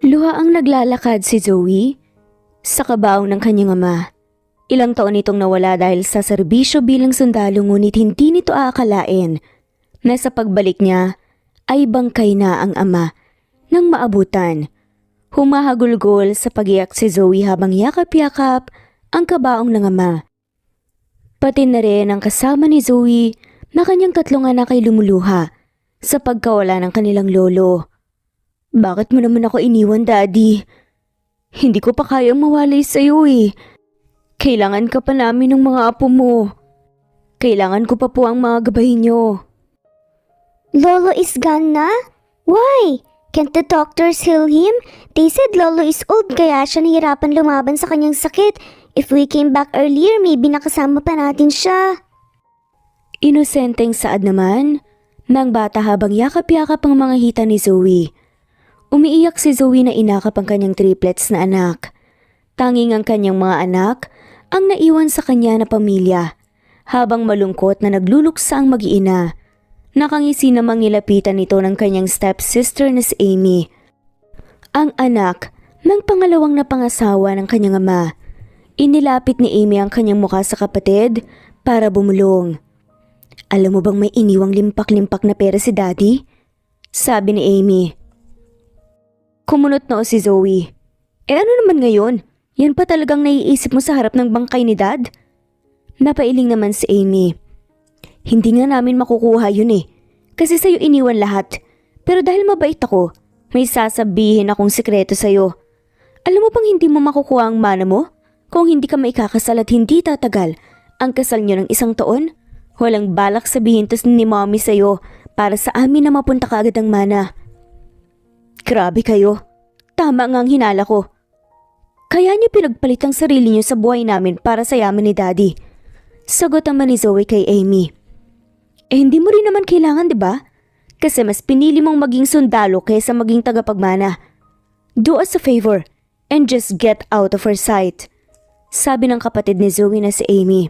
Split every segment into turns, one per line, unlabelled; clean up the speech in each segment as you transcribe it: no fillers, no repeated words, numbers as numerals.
Luha ang naglalakad si Zoe sa kabaong ng kanyang ama. Ilang taon itong nawala dahil sa serbisyo bilang sundalo, ngunit hindi nito aakalain na sa pagbalik niya ay bangkay na ang ama nang maabutan. Humahagulgol sa pagiyak si Zoe habang yakap-yakap ang kabaong ng ama. Pati na rin ang kasama ni Zoe na kanyang tatlong anak ay lumuluha sa pagkawala ng kanilang lolo. Bakit mo naman ako iniwan, Daddy? Hindi ko pa kayang mawalay sa'yo eh. Kailangan ka pa namin ng mga apo mo. Kailangan ko pa po ang mga gabay niyo.
Lolo is gone na? Why? Can't the doctors heal him? They said Lolo is old kaya siya nahirapan lumaban sa kanyang sakit. If we came back earlier, maybe nakasama pa natin siya.
Inosenteng saad naman ng bata habang yakap-yakap ang mga hita ni Zoe. Umiiyak si Zoe na inakap ang kanyang triplets na anak. Tanging ang kanyang mga anak ang naiwan sa kanya na pamilya. Habang malungkot na nagluluksa ang mag-iina, nakangisi namang nilapitan nito ng kanyang stepsister na si Amy, ang anak ng pangalawang na pangasawa ng kanyang ama. Inilapit ni Amy ang kanyang mukha sa kapatid para bumulong. Alam mo bang may iniwang limpak-limpak na pera si Daddy? Sabi ni Amy. Kumunot noo si Zoe. Ano naman ngayon? Yan pa talagang naiisip mo sa harap ng bangkay ni Dad? Napailing naman si Amy. Hindi nga namin makukuha yun eh. Kasi sa'yo iniwan lahat. Pero dahil mabait ako, may sasabihin akong sikreto sa'yo. Alam mo bang hindi mo makukuha ang mana mo? Kung hindi ka maikakasal at hindi tatagal ang kasal niyo ng 1 taon? Walang balak sabihin to ni Mommy sa'yo para sa amin na mapunta ka agad ang mana. Grabe kayo. Tama nga ang hinala ko. Kaya niyo pinagpalit ang sarili niyo sa buhay namin para sa yaman ni Daddy. Sagot naman ni Zoe kay Amy. Hindi mo rin naman kailangan, di ba? Kasi mas pinili mong maging sundalo kaysa maging tagapagmana. Do us a favor and just get out of our sight. Sabi ng kapatid ni Zoe na si Amy.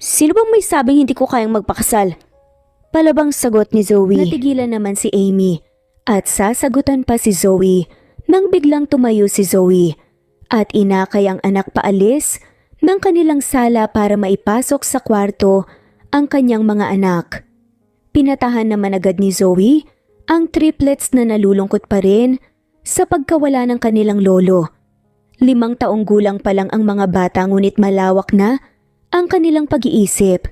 Sino bang may sabing hindi ko kayang magpakasal? Palabang sagot ni Zoe. Natigilan naman si Amy. At sasagutan pa si Zoe nang biglang tumayo si Zoe at inakay ang anak paalis ng kanilang sala para maipasok sa kwarto ang kanyang mga anak. Pinatahan naman agad ni Zoe ang triplets na nalulungkot pa rin sa pagkawala ng kanilang lolo. 5 taong gulang pa lang ang mga bata ngunit malawak na ang kanilang pag-iisip.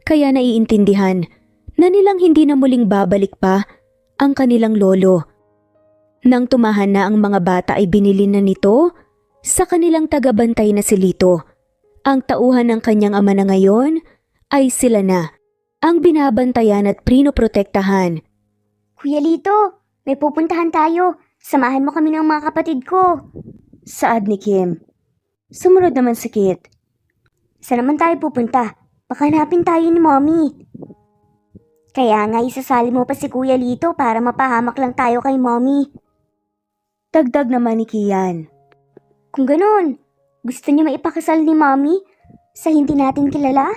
Kaya naiintindihan na nilang hindi na muling babalik pa ang kanilang lolo. Nang tumahan na ang mga bata ay binili na nito sa kanilang tagabantay na si Lito. Ang tauhan ng kanyang ama na ngayon ay sila na, ang binabantayan at prinoprotektahan.
Kuya Lito, may pupuntahan tayo. Samahan mo kami ng mga kapatid ko.
Saad ni Kim. Sumunod naman si Kit.
Saan naman tayo pupunta? Baka hanapin tayo ni Mommy. Kaya nga isasali mo pa si Kuya Lito para mapahamak lang tayo kay Mommy.
Dagdag naman ni Kian.
Kung ganun, gusto niyo maipakasal ni Mommy sa hindi natin kilala?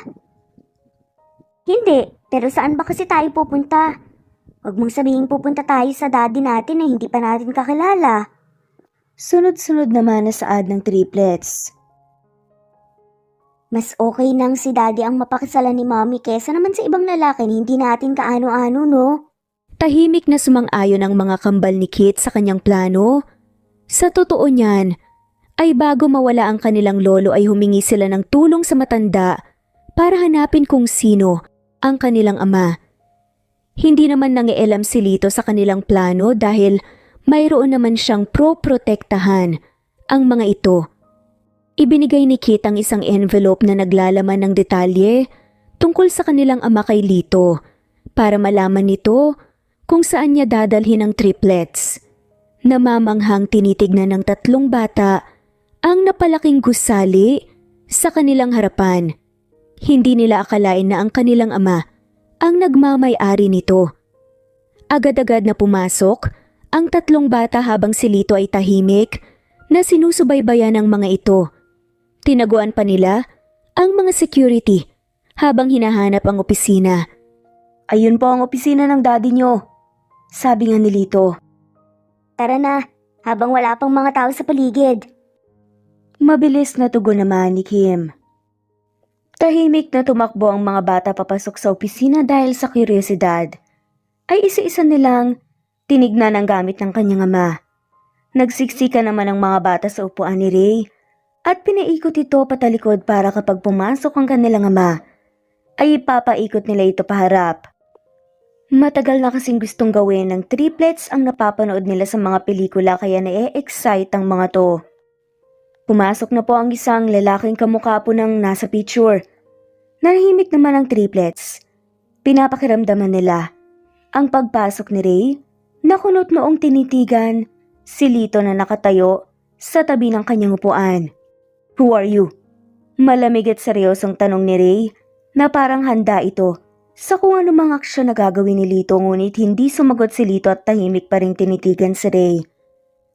Hindi, pero saan ba kasi tayo pupunta? Huwag mong sabihin pupunta tayo sa daddy natin na hindi pa natin kakilala.
Sunod-sunod naman na saad ng triplets.
Mas okay nang si daddy ang mapakasalan ni Mommy kesa naman sa ibang lalaki na hindi natin kaano-ano, no?
Tahimik na sumang-ayon ang mga kambal ni Kit sa kanyang plano. Sa totoo niyan, ay bago mawala ang kanilang lolo ay humingi sila ng tulong sa matanda para hanapin kung sino ang kanilang ama. Hindi naman nangialam si Lito sa kanilang plano dahil mayroon naman siyang pro-protektahan ang mga ito. Ibinigay ni Kit ang isang envelope na naglalaman ng detalye tungkol sa kanilang ama kay Lito para malaman nito kung saan niya dadalhin ang triplets. Namamanghang tinitignan ng 3 bata ang napalaking gusali sa kanilang harapan. Hindi nila akalain na ang kanilang ama ang nagmamay-ari nito. Agad-agad na pumasok ang 3 bata habang si Lito ay tahimik na sinusubaybayan ng mga ito. Tinaguan pa nila ang mga security habang hinahanap ang opisina. Ayun po ang opisina ng daddy nyo, sabi nga ni Lito.
Tara na, habang wala pang mga tao sa paligid.
Mabilis na tugon naman ni Kim. Tahimik na tumakbo ang mga bata papasok sa opisina dahil sa kuryosidad. Ay isa-isa nilang tinignan ang gamit ng kanyang ama. Nagsiksika naman ang mga bata sa upuan ni Ray at pinaikot ito patalikod para kapag pumasok ang kanilang ama, ay ipapaikot nila ito paharap. Matagal na kasing gustong gawin ng triplets ang napapanood nila sa mga pelikula kaya na-excite ang mga to. Pumasok na po ang isang lalaking kamukha po ng nasa picture. Nahimik naman ang triplets. Pinapakiramdaman nila. Ang pagpasok ni Ray, nakunot noong tinitigan si Lito na nakatayo sa tabi ng kanyang upuan. "Who are you?" Malamig at seryosong tanong ni Ray na parang handa ito sa kung anumang aksyon na gagawin ni Lito ngunit hindi sumagot si Lito at tahimik pa rin tinitigan si Ray.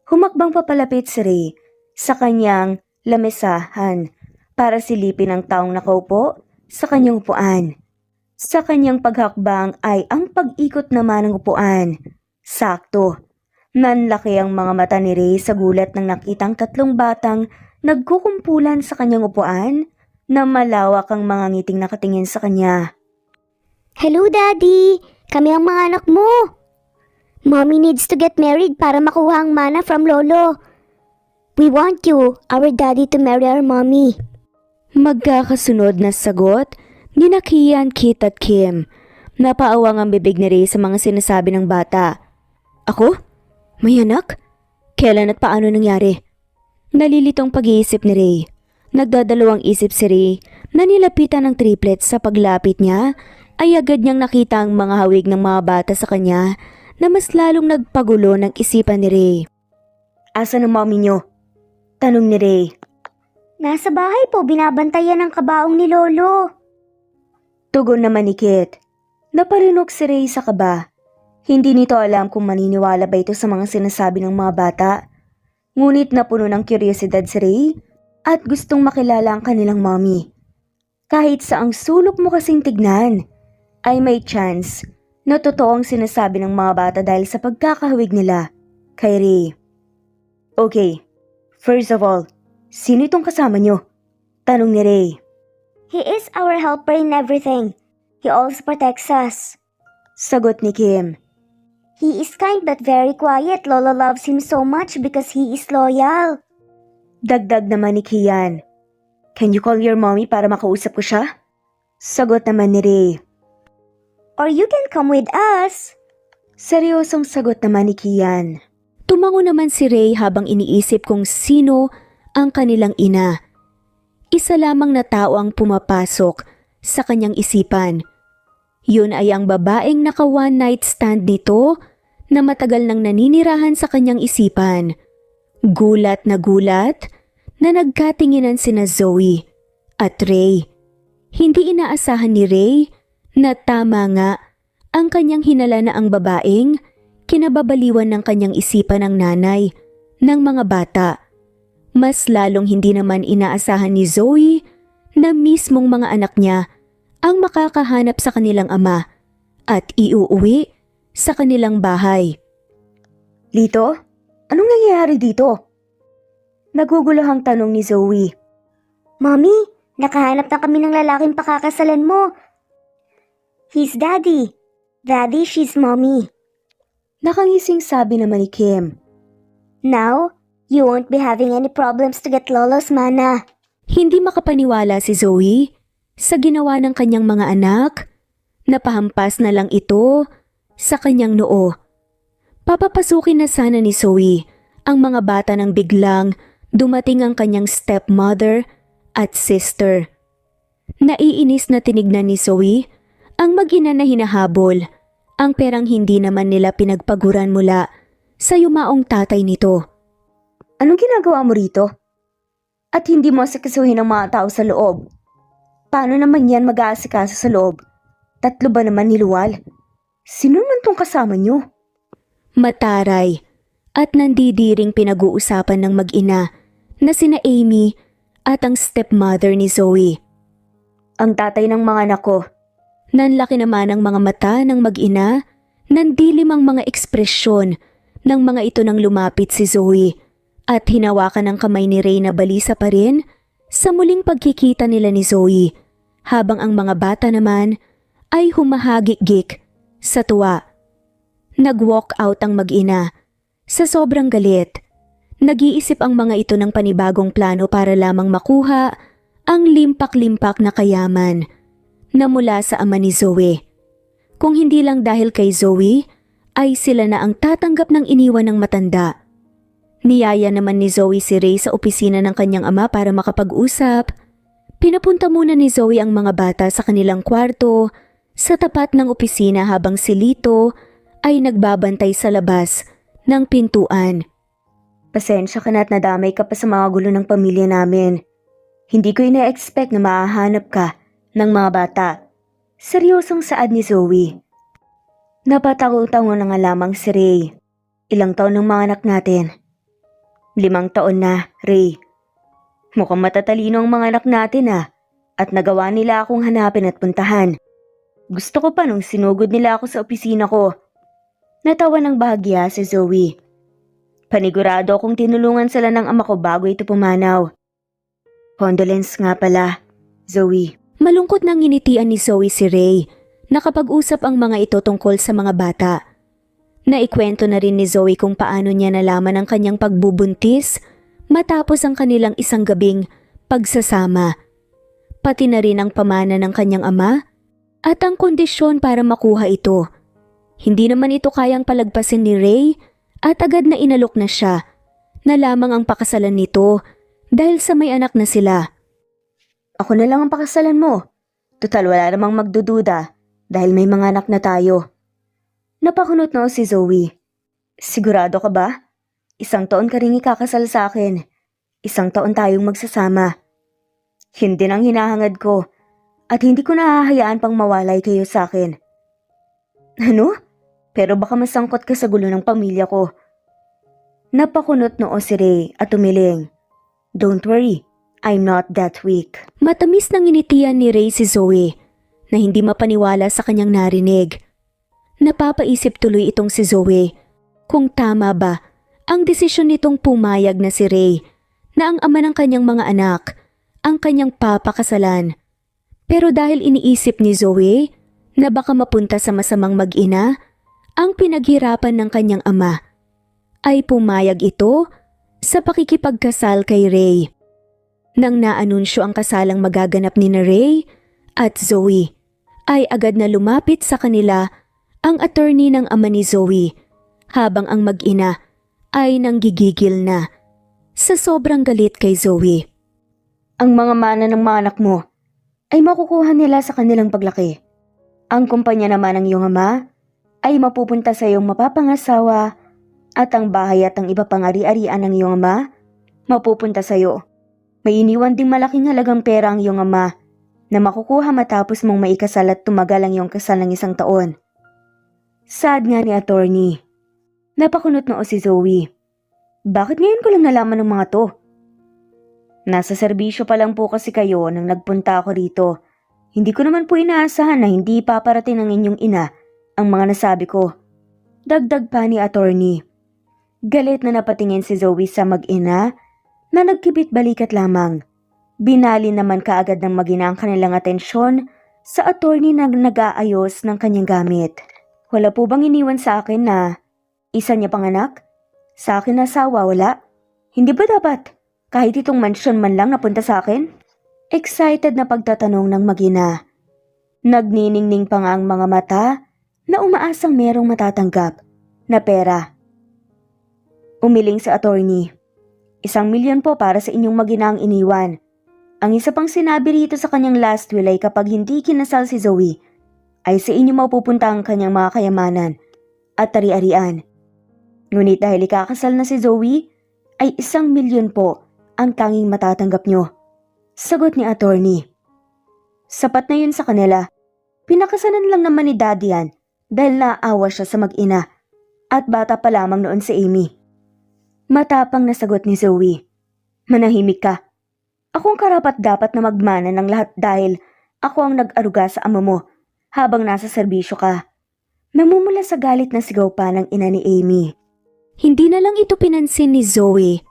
Humakbang papalapit si Ray sa kanyang lamesahan para silipin ang taong nakaupo sa kanyang upuan. Sa kanyang paghakbang ay ang pag-ikot naman ng upuan. Sakto. Nanlaki ang mga mata ni Ray sa gulat nang nakitang tatlong batang nagkukumpulan sa kanyang upuan na malawak ang mga ngiting nakatingin sa kanya.
Hello, Daddy! Kami ang mga anak mo! Mommy needs to get married para makuha ang mana from Lolo. We want you, our daddy, to marry our mommy.
Magkakasunod na sagot ni Kian, Kit at Kim. Napaawang ang bibig ni Ray sa mga sinasabi ng bata. Ako? May anak? Kailan at paano nangyari? Nalilitong pag-iisip ni Ray. Nagdadalawang isip si Ray na nilapitan ng triplets. Sa paglapit niya ay agad niyang nakita ang mga hawig ng mga bata sa kanya na mas lalong nagpagulo ng isipan ni Ray. Asan ang mommy niyo? Tanong ni Ray.
Nasa bahay po, binabantayan ng kabaong ni Lolo.
Tugon naman ni Kit. Naparinok si Ray sa kaba. Hindi nito alam kung maniniwala ba ito sa mga sinasabi ng mga bata. Ngunit napuno ng kuryosidad si Ray at gustong makilala ang kanilang mommy. Kahit sa ang sulok mo kasing tignan, ay may chance na totoo ang sinasabi ng mga bata dahil sa pagkakahawig nila kay Ray. Okay, first of all, sino itong kasama nyo? Tanong ni Ray.
He is our helper in everything. He also protects us.
Sagot ni Kim.
He is kind but very quiet. Lolo loves him so much because he is loyal.
Dagdag naman ni Kian. Can you call your mommy para makausap ko siya? Sagot naman ni Ray.
Or you can come with us.
Seryosong sagot naman ni Kian. Tumango naman si Ray habang iniisip kung sino ang kanilang ina. Isa lamang na tao ang pumapasok sa kanyang isipan. Yun ay ang babaeng naka one night stand nito na matagal nang naninirahan sa kanyang isipan. Gulat na nagkatinginan sina Zoe at Ray. Hindi inaasahan ni Ray na tama nga ang kanyang hinala na ang babaeng kinababaliwan ng kanyang isipan ng nanay ng mga bata. Mas lalong hindi naman inaasahan ni Zoe na mismong mga anak niya ang makakahanap sa kanilang ama at iuuwi sa kanilang bahay. Lito, anong nangyayari dito? Naguguluhang tanong ni Zoe.
Mommy, nakahanap na kami ng lalaking pakakasalan mo. He's daddy. Daddy, she's mommy.
Nakangising sabi naman ni Kim.
Now, you won't be having any problems to get Lolo's mana.
Hindi makapaniwala si Zoe sa ginawa ng kanyang mga anak. Napahampas na lang ito sa kanyang noo. Papapasukin na sana ni Zoe ang mga bata nang biglang dumating ang kanyang stepmother at sister. Naiinis na tinignan ni Zoe ang mag-ina na hinahabol ang perang hindi naman nila pinagpaguran mula sa yumaong tatay nito. Anong ginagawa mo rito? At hindi mo asikasuhin ang mga tao sa loob. Paano naman yan mag-aasikaso sa loob? 3 ba naman ni Luwal? Sino naman tong kasama nyo? Mataray at nandidiring pinag-uusapan ng mag-ina na sina Amy at ang stepmother ni Zoe. Ang tatay ng mga anak ko. Nanlaki naman ang mga mata ng mag-ina, nandilim ang mga ekspresyon ng mga ito nang lumapit si Zoe at hinawakan ng kamay ni Ray na balisa pa rin sa muling pagkikita nila ni Zoe, habang ang mga bata naman ay humahagik-gik sa tuwa. Nag-walk out ang mag-ina. Sa sobrang galit, nag-iisip ang mga ito ng panibagong plano para lamang makuha ang limpak-limpak na kayaman na mula sa ama ni Zoe. Kung hindi lang dahil kay Zoe, ay sila na ang tatanggap ng iniwan ng matanda. Niyaya naman ni Zoe si Ray sa opisina ng kanyang ama para makapag-usap. Pinapunta muna ni Zoe ang mga bata sa kanilang kwarto sa tapat ng opisina habang si Lito ay nagbabantay sa labas ng pintuan. Pasensya ka na at nadamay ka pa sa mga gulo ng pamilya namin. Hindi ko ina-expect na mahahanap ka ng mga bata. Seryosong saad ni Zoe. Napatago-tago na nga lamang si Ray. Ilang taon ng mga anak natin? 5 taon na, Ray. Mukhang matatalino ang mga anak natin at nagawa nila akong hanapin at puntahan. Gusto ko pa nung sinugod nila ako sa opisina ko. Natawa ng bahagya si Zoe. Panigurado akong tinulungan sila ng ama ko bago ito pumanaw. Condolence nga pala, Zoe. Malungkot nang nginitian ni Zoe si Ray. Nakapag-usap ang mga ito tungkol sa mga bata. Naikwento na rin ni Zoe kung paano niya nalaman ang kanyang pagbubuntis matapos ang kanilang isang gabing pagsasama. Pati na rin ang pamana ng kanyang ama at ang kondisyon para makuha ito. Hindi naman ito kayang palagpasin ni Ray at agad na inalok na siya na lamang ang pakasalan nito dahil sa may anak na sila. Ako na lang ang pakasalan mo. Total wala namang magdududa dahil may mga anak na tayo. Napakunot noo si Zoe. Sigurado ka ba? 1 taon ka rin ikakasal sa akin. 1 taon tayong magsasama. Hindi nang hinahangad ko at hindi ko nahahayaan pang mawalay kayo sa akin. Ano? Pero baka masangkot ka sa gulo ng pamilya ko. Napakunot noo si Ray at umiling. Don't worry, I'm not that weak. Matamis nang initian ni Ray si Zoe na hindi mapaniwala sa kanyang narinig. Napapaisip tuloy itong si Zoe kung tama ba ang desisyon nitong pumayag na si Ray na ang ama ng kanyang mga anak ang kanyang papakasalan. Pero dahil iniisip ni Zoe na baka mapunta sa masamang mag-ina ang pinaghirapan ng kanyang ama, ay pumayag ito sa pakikipagkasal kay Ray. Nang naanunsyo ang kasalang magaganap ni na Ray at Zoe, ay agad na lumapit sa kanila ang attorney ng ama ni Zoe, habang ang mag-ina ay nanggigigil na sa sobrang galit kay Zoe. Ang mga mana ng mga anak mo ay makukuha nila sa kanilang paglaki. Ang kumpanya naman ng iyong ama ay mapupunta sa iyong mapapangasawa at ang bahay at ang iba pang ari-arian ng iyong ama mapupunta sa iyo. May iniwan ding malaking halagang pera ang iyong ama na makukuha matapos mong maikasal at tumagal ang iyong kasal ng 1 taon. Sad nga ni attorney. Napakunot noo si Zoe. Bakit ngayon ko lang nalaman ng mga to? Nasa serbisyo pa lang po kasi kayo nang nagpunta ako rito. Hindi ko naman po inaasahan na hindi paparating ng inyong ina ang mga nasabi ko. Dagdag pa ni attorney. Galit na napatingin si Zoe sa mag-ina na nagkibit balikat lamang. Binali naman kaagad ng mag-ina ang kanilang atensyon sa attorney na nag-aayos ng kanyang gamit. Wala po bang iniwan sa akin na isa niya pang anak? Sa akin na asawa, wala? Hindi ba dapat kahit itong mansyon man lang napunta sa akin? Excited na pagtatanong ng mag-ina. Nagniningning pa nga ang mga mata na umaasang merong matatanggap na pera. Umiling sa attorney. 1 milyon po para sa inyong mag-ina ang iniwan. Ang isa pang sinabi rito sa kanyang last will ay kapag hindi kinasal si Zoe, ay sa inyo mapupunta ang kanyang mga kayamanan at ari-arian. Ngunit dahil ikakasal na si Zoe, ay 1 milyon po ang tanging matatanggap nyo. Sagot ni attorney. Sapat na yun sa kanila. Pinakasalan lang naman ni Daddy yan dahil naaawa siya sa mag-ina at bata pa lamang noon si Amy. Matapang na sagot ni Zoe. Manahimik ka. Ako ang karapat-dapat na magmana ng lahat dahil ako ang nag-aruga sa ama mo habang nasa serbisyo ka. Namumula sa galit na sigaw pa ng ina ni Amy. Hindi na lang ito pinansin ni Zoe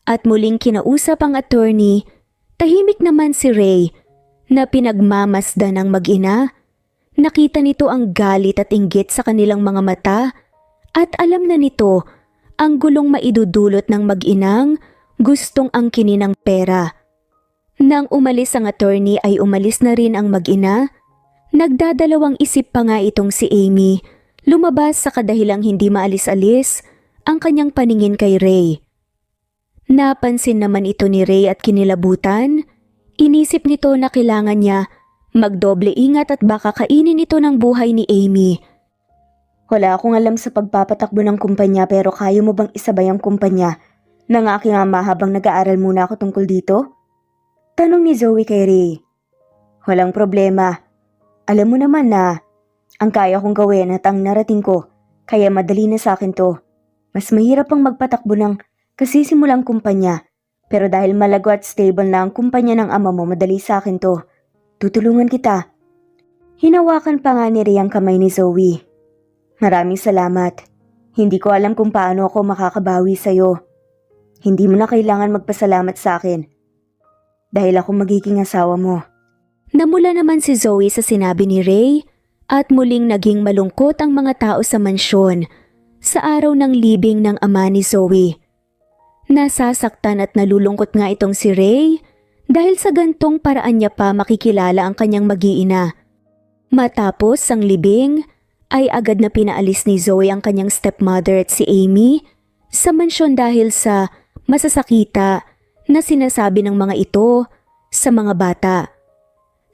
at muling kinausap ang attorney. Tahimik naman si Ray na pinagmamasdan ng mag-ina. Nakita nito ang galit at inggit sa kanilang mga mata at alam na nito ang gulong maidudulot ng mag-inang gustong angkinin ng pera. Nang umalis ang attorney ay umalis na rin ang mag-ina. Nagdadalawang isip pa nga itong si Amy. Lumabas sa kadahilang hindi maalis-alis ang kanyang paningin kay Ray. Napansin naman ito ni Ray at kinilabutan. Inisip nito na kailangan niya magdoble ingat at baka kainin ito ng buhay ni Amy. Wala akong alam sa pagpapatakbo ng kumpanya pero kaya mo bang isabay ang kumpanya ng aking ama habang nag-aaral muna ako tungkol dito? Tanong ni Zoe kay Ray. Walang problema. Alam mo naman na ang kaya kong gawin at ang narating ko kaya madali na sa akin to. Mas mahirap pang magpatakbo ng kasisimulang kumpanya pero dahil malago at stable na ang kumpanya ng ama mo madali sa akin to. Tutulungan kita. Hinawakan pa nga ni Ray ang kamay ni Zoe. Maraming salamat. Hindi ko alam kung paano ako makakabawi sa'yo. Hindi mo na kailangan magpasalamat sa akin. Dahil ako magiging asawa mo. Namula naman si Zoe sa sinabi ni Ray at muling naging malungkot ang mga tao sa mansyon sa araw ng libing ng ama ni Zoe. Nasasaktan at nalulungkot nga itong si Ray dahil sa gantong paraan niya pa makikilala ang kanyang mag-iina. Matapos ang libing ay agad na pinaalis ni Zoe ang kanyang stepmother at si Amy sa mansyon dahil sa masasakita na sinasabi ng mga ito sa mga bata.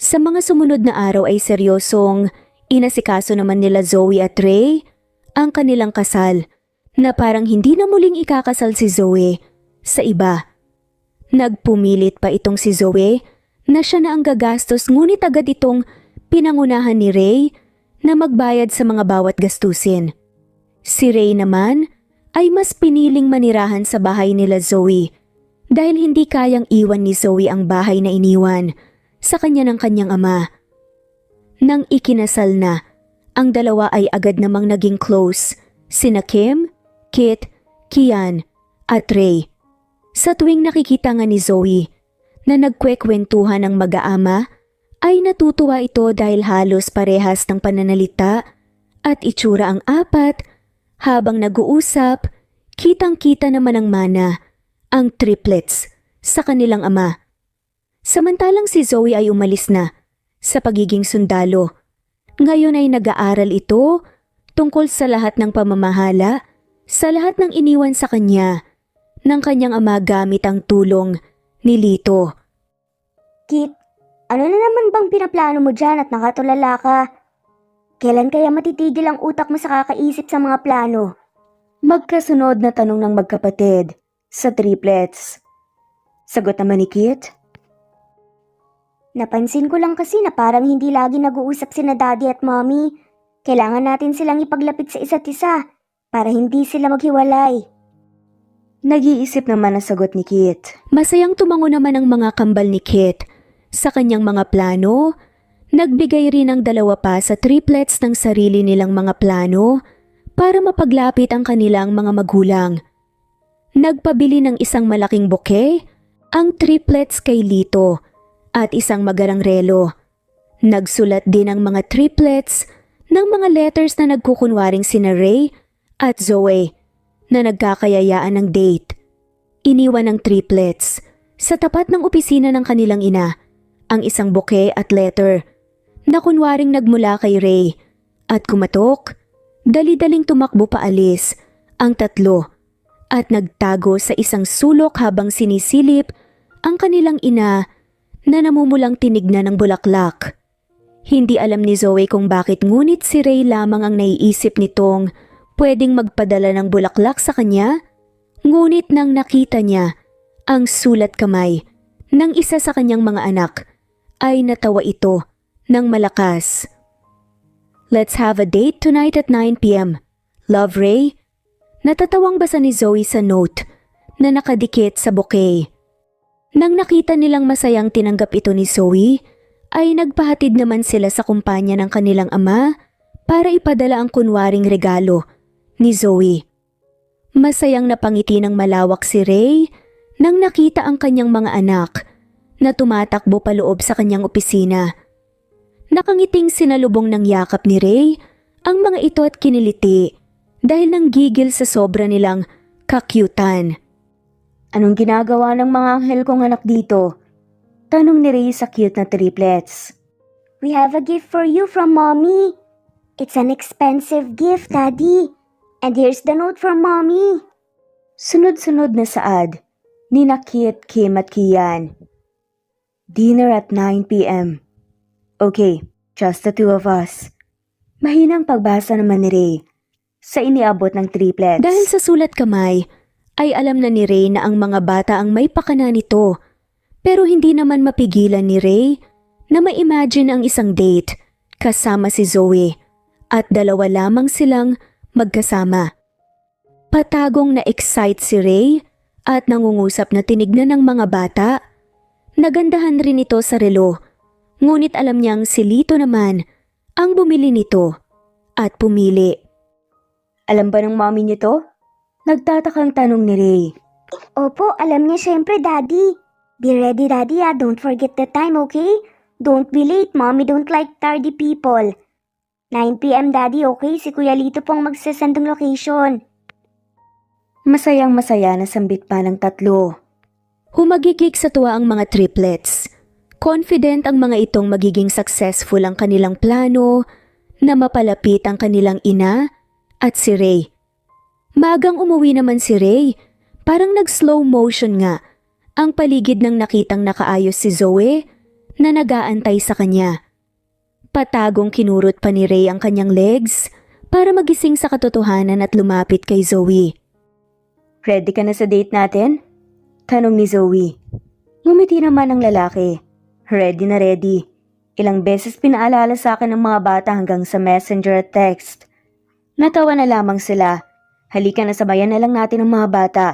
Sa mga sumunod na araw ay seryosong inasikaso naman nila Zoe at Ray ang kanilang kasal na parang hindi na muling ikakasal si Zoe sa iba. Nagpumilit pa itong si Zoe na siya na ang gagastos ngunit agad itong pinangunahan ni Ray na magbayad sa mga bawat gastusin. Si Ray naman ay mas piniling manirahan sa bahay nila Zoe dahil hindi kayang iwan ni Zoe ang bahay na iniwan sa kanya ng kanyang ama. Nang ikinasal na, ang dalawa ay agad namang naging close, sina Kim, Kit, Kian at Ray. Sa tuwing nakikita nga ni Zoe na nagkwekwentuhan ng mag-aama, ay natutuwa ito dahil halos parehas ng pananalita at itsura ang apat. Habang nag-uusap, kitang-kita naman ang mana ang triplets sa kanilang ama. Samantalang si Zoe ay umalis na sa pagiging sundalo. Ngayon ay nag-aaral ito tungkol sa lahat ng pamamahala, sa lahat ng iniwan sa kanya ng kanyang ama gamit ang tulong ni Lito.
Kit, ano na naman bang pinaplano mo dyan at nakatulala ka? Kailan kaya matitigil ang utak mo sa kakaisip sa mga plano?
Magkasunod na tanong ng magkapatid sa triplets. Sagot naman ni Kit.
Napansin ko lang kasi na parang hindi lagi nag-uusap sina daddy at mommy. Kailangan natin silang ipaglapit sa isa't isa para hindi sila maghiwalay.
Nag-iisip naman ang sagot ni Kit. Masayang tumango naman ang mga kambal ni Kit sa kanyang mga plano. Nagbigay rin ang dalawa pa sa triplets ng sarili nilang mga plano para mapaglapit ang kanilang mga magulang. Nagpabili ng isang malaking bouquet ang triplets kay Lito at isang magarang relo. Nagsulat din ang mga triplets ng mga letters na nagkukunwaring sina Ray at Zoe na nagkakayayaan ng date. Iniwan ng triplets sa tapat ng opisina ng kanilang ina ang isang bouquet at letter na kunwaring nagmula kay Ray at kumatok. Dali-daling tumakbo paalis ang tatlo at nagtago sa isang sulok habang sinisilip ang kanilang ina na namumulang tinignan ng bulaklak. Hindi alam ni Zoe kung bakit ngunit si Ray lamang ang naiisip nitong pwedeng magpadala ng bulaklak sa kanya. Ngunit nang nakita niya ang sulat kamay ng isa sa kanyang mga anak ay natawa ito ng malakas. Let's have a date tonight at 9 p.m. Love, Ray. Natatawang basa ni Zoe sa note na nakadikit sa bouquet. Nang nakita nilang masayang tinanggap ito ni Zoe, ay nagpahatid naman sila sa kumpanya ng kanilang ama para ipadala ang kunwaring regalo ni Zoe. Masayang napangiti ng malawak si Ray nang nakita ang kanyang mga anak na tumatakbo paloob sa kanyang opisina. Nakangiting sinalubong ng yakap ni Ray ang mga ito at kiniliti dahil nanggigil sa sobra nilang kakyutan. Anong ginagawa ng mga anghel kong anak dito? Tanong ni Ray sa cute na triplets.
We have a gift for you from Mommy. It's an expensive gift, Daddy. And here's the note from Mommy.
Sunod-sunod na saad ni Kit, Kim at Kian. Dinner at 9 p.m. Okay, just the two of us. Mahinang pagbasa naman ni Ray sa iniabot ng triplets. Dahil sa sulat kamay, ay alam na ni Ray na ang mga bata ang may pakana nito. Pero hindi naman mapigilan ni Ray na ma-imagine ang isang date kasama si Zoe at dalawa lamang silang magkasama. Patagong na-excite si Ray at nangungusap na tinignan ng mga bata. Nagandahan rin ito sa relo, ngunit alam niyang si Lito naman ang bumili nito at pumili. Alam ba ng mommy niyo to? Nagtatakang tanong ni Ray.
Opo, alam niya syempre, Daddy. Be ready, Daddy, ah. Don't forget the time, okay? Don't be late. Mommy don't like tardy people. 9 p.m. Daddy, okay? Si Kuya Lito pong magsasend ng location.
Masayang masaya na sambit pa ng tatlo. Humagikik sa tuwa ang mga triplets. Confident ang mga itong magiging successful ang kanilang plano na mapalapit ang kanilang ina at si Ray. Magang umuwi naman si Ray, parang nag-slow motion nga ang paligid ng nakitang nakaayos si Zoe na nag-aantay sa kanya. Patagong kinurot pa ni Ray ang kanyang legs para magising sa katotohanan at lumapit kay Zoe. Ready ka na sa date natin? Tanong ni Zoe. Ngumiti naman ang lalaki. Ready na ready. Ilang beses pinaalala sa akin ng mga bata hanggang sa messenger at text. Natawa na lamang sila. Halika na sabayan na lang natin ang mga bata.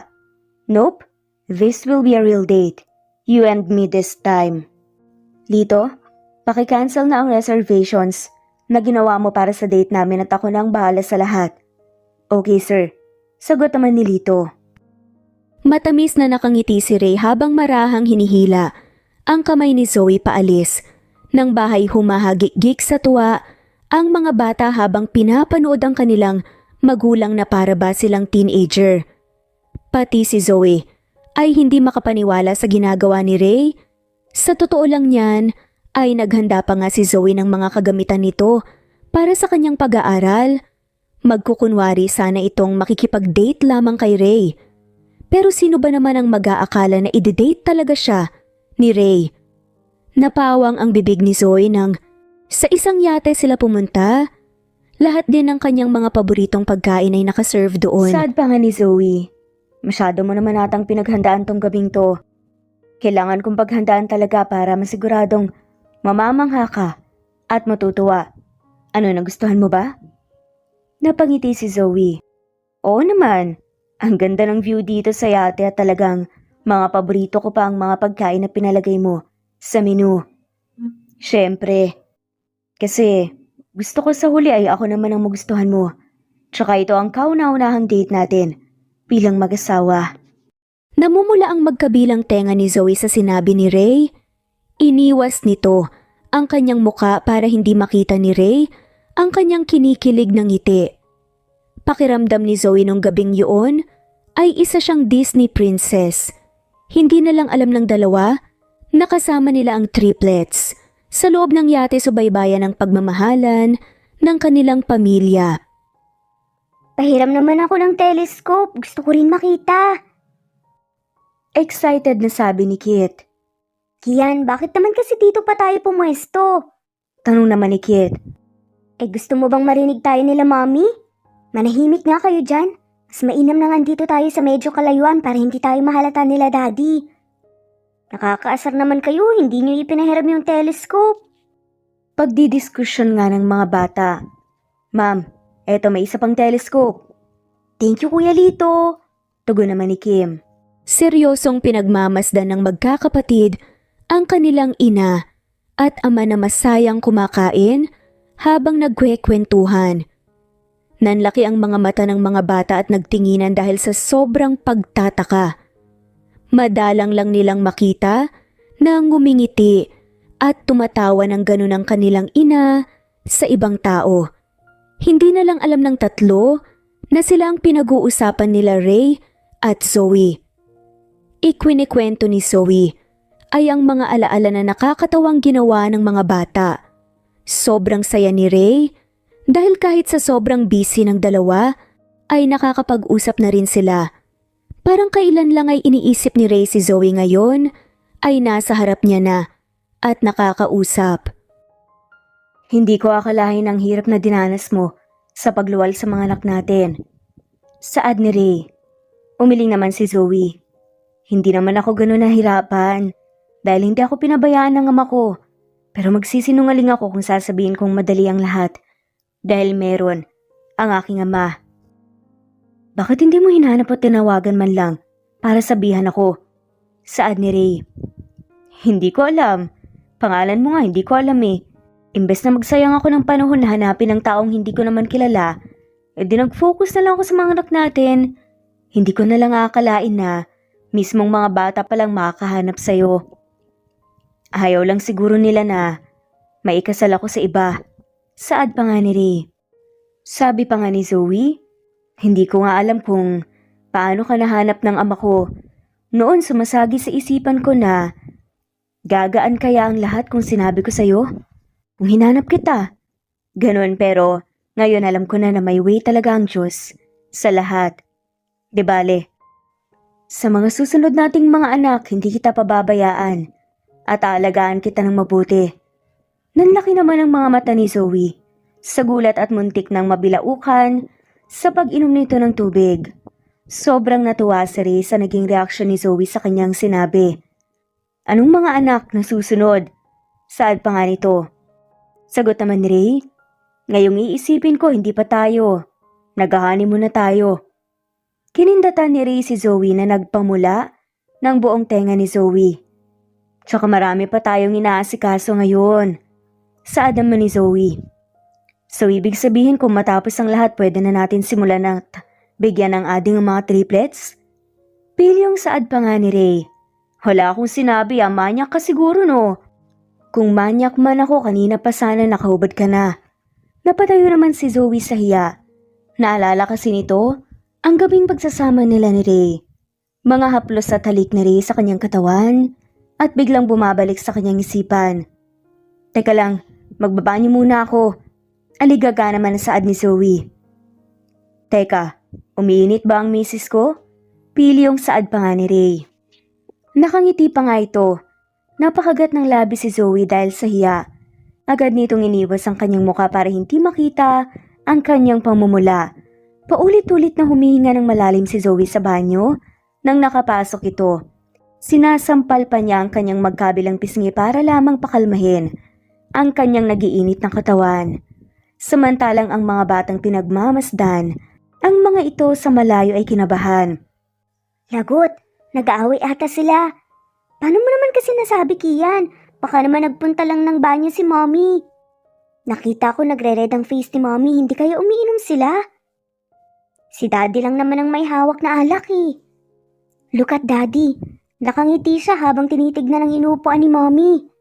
Nope, this will be a real date. You and me this time. Lito, paki-cancel na ang reservations na ginawa mo para sa date namin at ako na ang bahala sa lahat. Okay sir, sagot naman ni Lito. Matamis na nakangiti si Ray habang marahang hinihila ang kamay ni Zoe paalis. Nang bahay humahagik-gik sa tuwa ang mga bata habang pinapanood ang kanilang magulang na para ba silang teenager. Pati si Zoe ay hindi makapaniwala sa ginagawa ni Ray. Sa totoo lang niyan ay naghanda pa nga si Zoe ng mga kagamitan nito para sa kanyang pag-aaral. Magkukunwari sana itong makikipag-date lamang kay Ray. Pero sino ba naman ang mag-aakala na i-date talaga siya ni Ray? Napawang ang bibig ni Zoe nang sa isang yate sila pumunta. Lahat din ng kanyang mga paboritong pagkain ay nakaserve doon. Sad pa nga ni Zoe. Masyado mo naman atang pinaghandaan tong gabing to. Kailangan kong paghandaan talaga para masiguradong mamamangha ka at matutuwa. Ano, nagustuhan mo ba? Napangiti si Zoe. Oo naman. Ang ganda ng view dito sa yate at talagang mga paborito ko pa ang mga pagkain na pinalagay mo sa menu. Siyempre. Kasi gusto ko sa huli ay ako naman ang magustuhan mo. Tsaka ito ang kauna-unahang date natin bilang mag-asawa. Namumula ang magkabilang tenga ni Zoe sa sinabi ni Ray. Iniwas nito ang kanyang muka para hindi makita ni Ray ang kanyang kinikilig ng ngiti. Pakiramdam ni Zoe nung gabing yun ay isa siyang Disney princess. Hindi na lang alam ng dalawa na kasama nila ang triplets sa loob ng yate subaybayan ng pagmamahalan ng kanilang pamilya.
Pahiram naman ako ng telescope. Gusto ko rin makita.
Excited na sabi ni Kit.
Kian, bakit naman kasi dito pa tayo pumuesto?
Tanong naman ni Kit.
Gusto mo bang marinig tayo nila, Mommy? Manahimik nga kayo dyan. Mas mainam na nga dito tayo sa medyo kalayuan para hindi tayo mahalata nila, Daddy. Nakakaasar naman kayo, hindi nyo ipinahiram yung telescope.
Pagdidiskusyon nga ng mga bata. Ma'am, eto may isa pang telescope. Thank you, Kuya Lito. Tugon naman ni Kim. Seryosong pinagmamasdan ng magkakapatid ang kanilang ina at ama na masayang kumakain habang nagkwekwentuhan. Nanlaki ang mga mata ng mga bata at nagtinginan dahil sa sobrang pagtataka. Madalang lang nilang makita na ngumingiti at tumatawa ng ganun ang kanilang ina sa ibang tao. Hindi na lang alam ng tatlo na sila ang pinag-uusapan nila Ray at Zoe. Ikwinikwento ni Zoe ay ang mga alaala na nakakatawang ginawa ng mga bata. Sobrang saya ni Ray dahil kahit sa sobrang busy ng dalawa ay nakakapag-usap na rin sila. Parang kailan lang ay iniisip ni Ray si Zoe ngayon ay nasa harap niya na at nakakausap. Hindi ko akalain ang hirap na dinanas mo sa pagluwal sa mga anak natin. Saad ni Ray. Umiling naman si Zoe. Hindi naman ako ganun nahirapan dahil hindi ako pinabayaan ng ama ko. Pero magsisinungaling ako kung sasabihin kong madali ang lahat dahil meron ang aking ama. Bakit hindi mo hinanap at tinawagan man lang para sabihan ako? Saad ni Ray. Hindi ko alam. Pangalan mo nga hindi ko alam eh. Imbes na magsayang ako ng panahon na hanapin ang taong hindi ko naman kilala, edi nag-focus na lang ako sa mga anak natin. Hindi ko na lang aakalain na mismong mga bata palang makakahanap sa'yo. Ayaw lang siguro nila na maikasal ako sa iba. Saad pa nga ni Ray. Sabi pa nga ni Zoe, hindi ko nga alam kung paano ka nahanap ng ama ko. Noon sumasagi sa isipan ko na gagaan kaya ang lahat kung sinabi ko sa'yo? Kung hinanap kita. Ganon pero ngayon alam ko na may way talaga ang Diyos sa lahat. Di bale, sa mga susunod nating mga anak hindi kita pababayaan at aalagaan kita ng mabuti. Nanlaki naman ang mga mata ni Zoe sa gulat at muntik ng mabilaukan sa pag-inom nito ng tubig. Sobrang natuwa si Ray sa naging reaksyon ni Zoe sa kanyang sinabi. Anong mga anak na susunod? Saad pa nga nito. Sagot naman ni Ray, ngayong iisipin ko hindi pa tayo. Nag-honeymoon na tayo. Kinindatan ni Ray si Zoe na nagpamula ng buong tenga ni Zoe. Tsaka marami pa tayong inaasikaso ngayon. Saad naman ni Zoe. So ibig sabihin kung matapos ang lahat pwede na natin simulan at bigyan ng ading ang mga triplets? Pilyong saad pa nga ni Ray. Wala akong sinabi, manyak ka siguro no. Kung manyak man ako kanina pa sana nakahubad ka na. Napatayo naman si Zoe sa hiya. Naalala kasi nito ang gabing pagsasama nila ni Ray. Mga haplos at halik ni Ray sa kanyang katawan at biglang bumabalik sa kanyang isipan. Teka lang, magbabanyo muna ako. Aligaga naman saad ni Zoe. Teka, umiinit ba ang misis ko? Pilyong saad pa nga ni Ray. Nakangiti pa nga ito. Napakagat ng labi si Zoe dahil sa hiya. Agad nitong iniwas ang kanyang muka para hindi makita ang kanyang pamumula. Paulit-ulit na humihinga ng malalim si Zoe sa banyo nang nakapasok ito. Sinasampal pa niya ang kanyang magkabilang pisngi para lamang pakalmahin ang kanyang nagiinit ng katawan. Samantalang ang mga batang pinagmamasdan, ang mga ito sa malayo ay kinabahan.
Lagot, nag-aaway ata sila. Paano mo naman kasi nasabi, Kian? Baka naman nagpunta lang ng banyo si Mommy. Nakita ko nagre-red ang face ni Mommy, hindi kaya umiinom sila? Si Daddy lang naman ang may hawak na alak eh. Look at Daddy, nakangiti siya habang tinitignan ang inuupuan ni Mommy.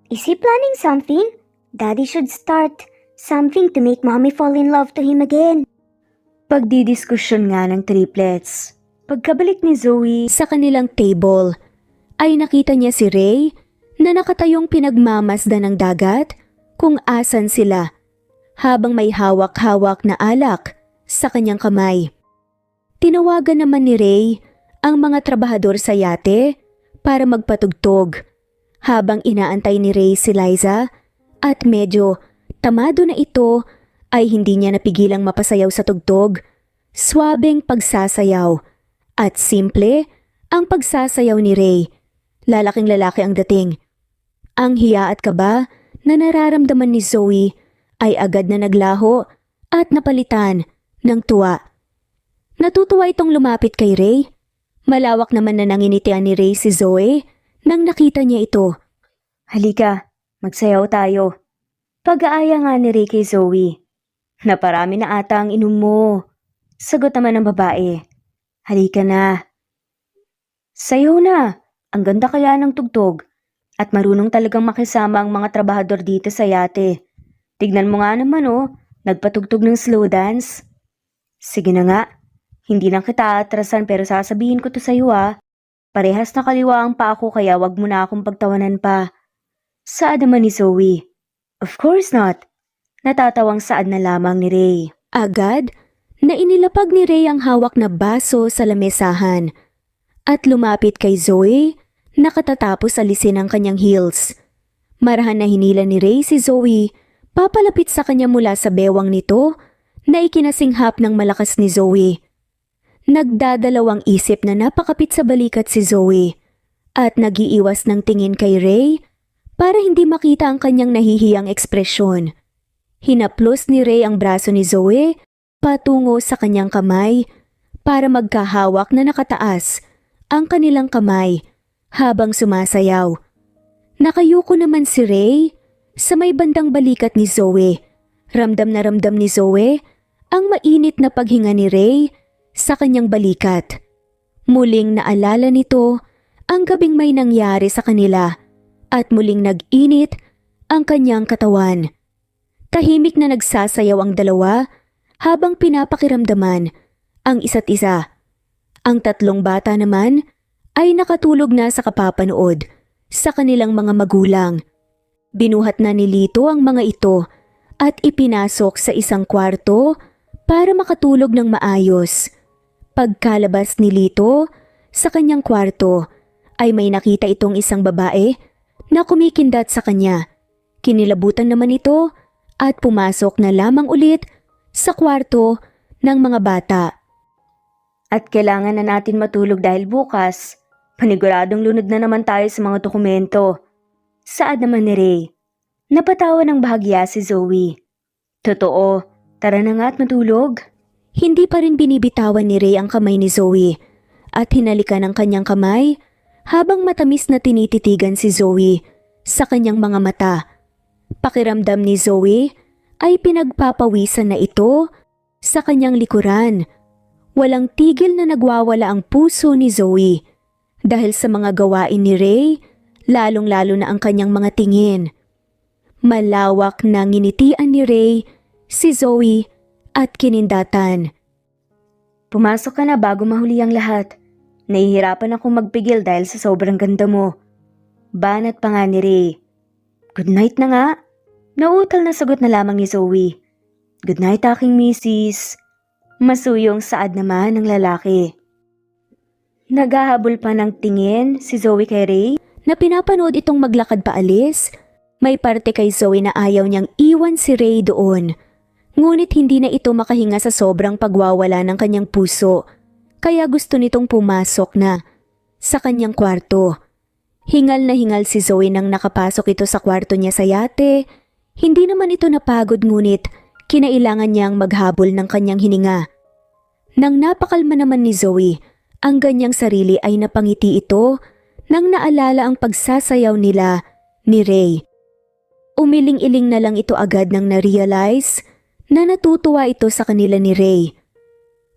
Is he planning something? Daddy should start something to make Mommy fall in love to him again.
Pagdidiskusyon nga ng triplets. Pagkabalik ni Zoe sa kanilang table, ay nakita niya si Ray na nakatayong pinagmamasdan ng dagat kung asan sila habang may hawak-hawak na alak sa kanyang kamay. Tinawagan naman ni Ray ang mga trabahador sa yate para magpatugtog habang inaantay ni Ray si Liza at medyo tamado na ito ay hindi niya napigilang mapasayaw sa tugtog. Swabeng pagsasayaw at simple ang pagsasayaw ni Ray. Lalaking lalaki ang dating. Ang hiya at kaba na nararamdaman ni Zoe ay agad na naglaho at napalitan ng tuwa. Natutuwa itong lumapit kay Ray. Malawak naman na nanginitian ni Ray si Zoe nang nakita niya ito. Halika, magsayaw tayo. Pag-aaya nga ni Ray kay Zoe. Naparami na ata ang inom mo. Sagot naman ng babae. Halika na. Sayaw na. Ang ganda kaya ng tugtog. At marunong talagang makisama ang mga trabahador dito sa yate. Tignan mo nga naman nagpatugtog ng slow dance. Sige na nga. Hindi lang kita atrasan pero sasabihin ko to sa'yo Parehas na kaliwa ang paa ko kaya wag mo na akong pagtawanan pa. Saad naman ni Zoe. Of course not. Natatawang saad na lamang ni Ray. Agad na inilapag ni Ray ang hawak na baso sa lamesahan at lumapit kay Zoe na katatapos alisin ang kanyang heels. Marahan na hinila ni Ray si Zoe papalapit sa kanya mula sa bewang nito na ikinasinghap ng malakas ni Zoe. Nagdadalawang isip na napakapit sa balikat si Zoe at nagiiwas ng tingin kay Ray para hindi makita ang kanyang nahihiyang ekspresyon. Hinaplos ni Ray ang braso ni Zoe patungo sa kanyang kamay para magkahawak na nakataas ang kanilang kamay habang sumasayaw. Nakayuko naman si Ray sa may bandang balikat ni Zoe. Ramdam na ramdam ni Zoe ang mainit na paghinga ni Ray sa kanyang balikat. Muling naalala nito ang gabing may nangyari sa kanila at muling nag-init ang kanyang katawan. Tahimik na nagsasayaw ang dalawa habang pinapakiramdaman ang isa't isa. Ang tatlong bata naman ay nakatulog na sa kapapanood sa kanilang mga magulang. Binuhat na ni Lito ang mga ito at ipinasok sa isang kwarto para makatulog ng maayos. Pagkalabas ni Lito sa kanyang kwarto ay may nakita itong isang babae na kumikindat sa kanya. Kinilabutan naman ito at pumasok na lamang ulit sa kwarto ng mga bata. At kailangan na natin matulog dahil bukas, paniguradong lunod na naman tayo sa mga dokumento. Saad naman ni Ray. Napatawa ng bahagya si Zoe. Totoo, tara na nga at matulog. Hindi pa rin binibitawan ni Ray ang kamay ni Zoe at hinalikan ang kanyang kamay habang matamis na tinititigan si Zoe sa kanyang mga mata. Pakiramdam ni Zoe ay pinagpapawisan na ito sa kanyang likuran. Walang tigil na nagwawala ang puso ni Zoe dahil sa mga gawain ni Ray, lalong-lalo na ang kanyang mga tingin. Malawak na nginitian ni Ray si Zoe at kinindatan. Pumasok ka na bago mahuli ang lahat. Nahihirapan akong magpigil dahil sa sobrang ganda mo. Banat pa nga ni Ray. Good night na nga. Nautal na sagot na lamang ni Zoe. Good night aking misis. Masuyong saad naman ng lalaki. Naghahabol pa ng tingin si Zoe kay Ray na pinapanood itong maglakad paalis. May parte kay Zoe na ayaw niyang iwan si Ray doon. Ngunit hindi na ito makahinga sa sobrang pagwawala ng kanyang puso, kaya gusto nitong pumasok na sa kanyang kwarto. Hingal na hingal si Zoe nang nakapasok ito sa kwarto niya sa yate. Hindi naman ito napagod ngunit kinailangan niyang maghabol ng kanyang hininga. Nang napakalma naman ni Zoe, ang ganyang sarili ay napangiti ito nang naalala ang pagsasayaw nila ni Ray. Umiling-iling na lang ito agad nang na-realize na natutuwa ito sa kanila ni Ray.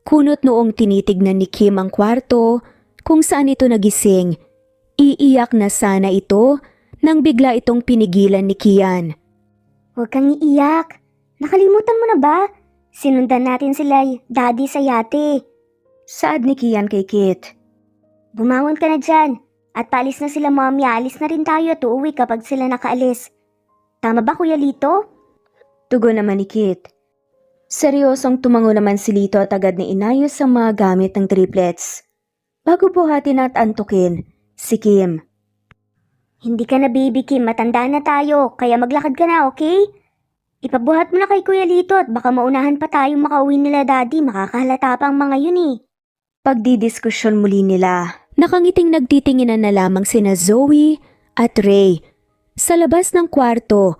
Kunot noong tinitignan ni Kim ang kwarto kung saan ito nagising, iiyak na sana ito nang bigla itong pinigilan ni Kian.
Huwag kang iiyak. Nakalimutan mo na ba? Sinundan natin sila daddy sa yate.
Saad ni Kian kay Kit.
Bumangon ka na dyan. At paalis na sila mommy. Alis na rin tayo at uuwi kapag sila nakaalis. Tama ba Kuya Lito?
Tugon naman ni Kit. Seryosong tumango naman si Lito at agad na inayos ang mga gamit ng triplets. Bago buhatin at antukin, si Kim.
Hindi ka na baby Kim, matanda na tayo, kaya maglakad ka na, okay? Ipabuhat mo na kay Kuya Lito at baka maunahan pa tayong makauwi nila daddy, makakahalata pa ang mga yun eh.
Pagdidiskusyon muli nila, nakangiting nagtitinginan na lamang sina Zoe at Ray sa labas ng kwarto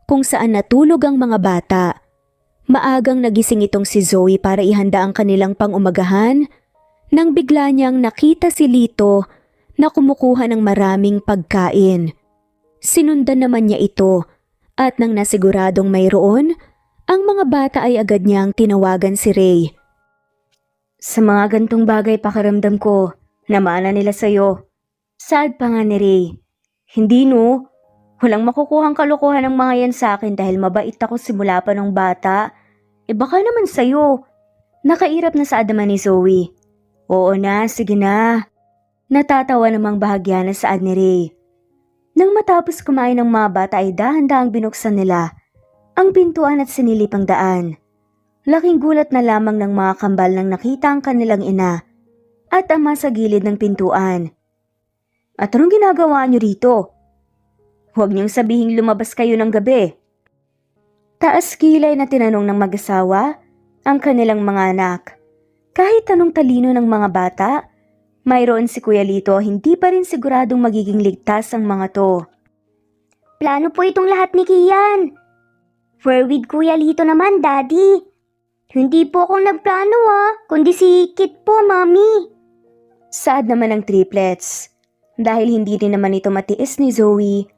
kung saan natulog ang mga bata. Maagang nagising itong si Zoe para ihanda ang kanilang pang-umagahan nang bigla niyang nakita si Lito na kumukuha ng maraming pagkain. Sinundan naman niya ito at nang nasiguradong mayroon Ang mga bata ay agad niyang tinawagan si Ray. Sa mga gantong bagay pakiramdam ko, namana nila sa'yo. Sad pa nga ni Ray. Hindi no, walang makukuhang kalokohan ng mga yan sa akin dahil mabait ako simula pa nung bata. Baka naman sa'yo. Nakairap na saad naman ni Zoe. Oo na, sige na. Natatawa namang bahagya na saad ni Ray. Nang matapos kumain ng mga bata ay dahan-dahang binuksan nila ang pintuan at sinilip ang daan. Laking gulat na lamang ng mga kambal nang nakita ang kanilang ina at ama sa gilid ng pintuan. At anong ginagawa niyo rito? Huwag niyong sabihing lumabas kayo ng gabi. Taas kilay na tinanong ng mag-asawa ang kanilang mga anak. Kahit anong talino ng mga bata, mayroon si Kuya Lito, hindi pa rin siguradong magiging ligtas ang mga to.
Plano po itong lahat ni Kian. We're with Kuya Lito naman, Daddy. Hindi po ako nagplano kundi si Kit po, Mami.
Saad naman ng triplets. Dahil hindi rin naman ito matiis ni Zoe,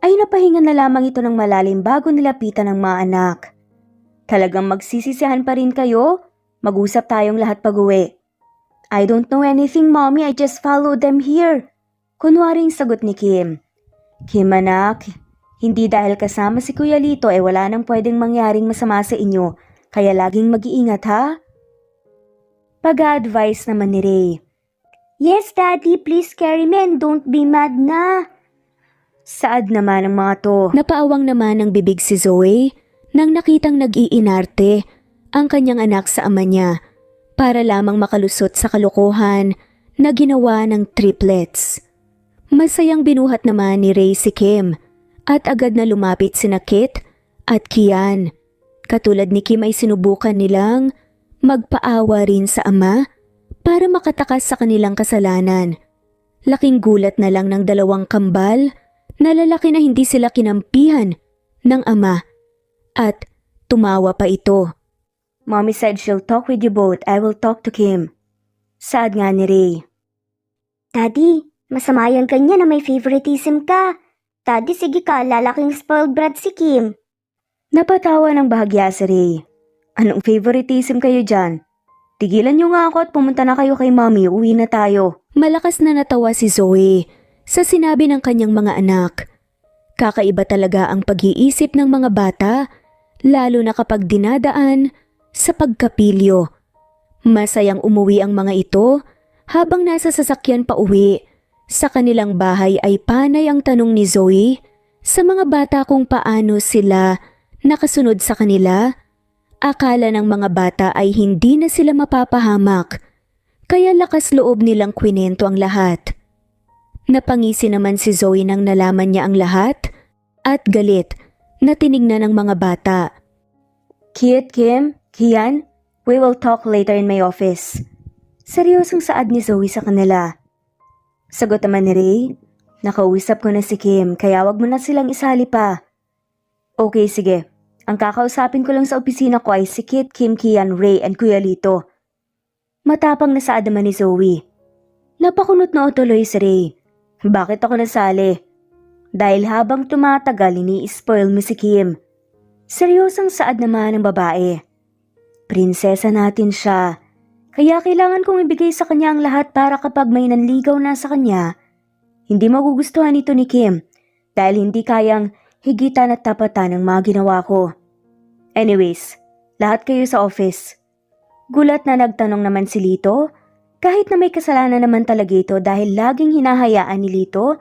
ay napahinga na lamang ito ng malalim bago nilapitan ng mga anak. Talagang magsisisihan pa rin kayo? Mag-usap tayong lahat pag-uwi. I don't know anything, Mommy. I just followed them here. Kunwaring sagot ni Kim. Kim anak, hindi dahil kasama si Kuya Lito ay wala nang pwedeng mangyaring masama sa inyo. Kaya laging mag-iingat ha? Pag-a-advise naman ni Ray.
Yes, Daddy. Please carry me and don't be mad na.
Saad naman ng mga to. Napaawang naman ng bibig si Zoe nang nakitang nag-iinarte ang kanyang anak sa ama niya para lamang makalusot sa kalokohan na ginawa ng triplets. Masayang binuhat naman ni Ray si Kim at agad na lumapit sina Kit at Kian. Katulad ni Kim ay sinubukan nilang magpaawa rin sa ama para makatakas sa kanilang kasalanan. Laking gulat na lang ng dalawang kambal na lalaki na hindi sila kinampihan ng ama at tumawa pa ito. Mommy said she'll talk with you both. I will talk to Kim. Saad nga ni Ray.
Daddy, masama yan kanya na may favoritism ka. Daddy, sige ka, lalaking spoiled brat si Kim.
Napatawa ng bahagya si Ray. Anong favoritism kayo dyan? Tigilan niyo nga ako at pumunta na kayo kay Mommy, uwi na tayo. Malakas na natawa si Zoe sa sinabi ng kanyang mga anak. Kakaiba talaga ang pag-iisip ng mga bata, lalo na kapag dinadaan sa pagkapilyo. Masayang umuwi ang mga ito habang nasa sasakyan pa uwi. Sa kanilang bahay ay panay ang tanong ni Zoe sa mga bata kung paano sila nakasunod sa kanila. Akala ng mga bata ay hindi na sila mapapahamak, kaya lakas loob nilang kwinento ang lahat. Napangisi naman si Zoe nang nalaman niya ang lahat at galit na tinignan ng mga bata. Kit, Kim, Kian, we will talk later in my office. Seryosong saad ni Zoe sa kanila. Sagot naman ni Ray, nakausap ko na si Kim kaya wag mo na silang isali pa. Okay, sige. Ang kakausapin ko lang sa opisina ko ay si Kit, Kim, Kian, Ray, and Kuya Lito. Matapang na saad naman ni Zoe. Napakunot na tuloy si Ray. Bakit ako nasali? Dahil habang tumatagal ini-spoil mo si Kim. Seryosang saad naman ng babae. Prinsesa natin siya. Kaya kailangan kong ibigay sa kanya ang lahat para kapag may nanligaw na sa kanya, hindi magugustuhan ito ni Kim dahil hindi kayang higitan at tapatan ng mga ginawa ko. Anyways, lahat kayo sa office. Gulat na nagtanong naman si Lito, kahit na may kasalanan naman talaga ito dahil laging hinahayaan ni Lito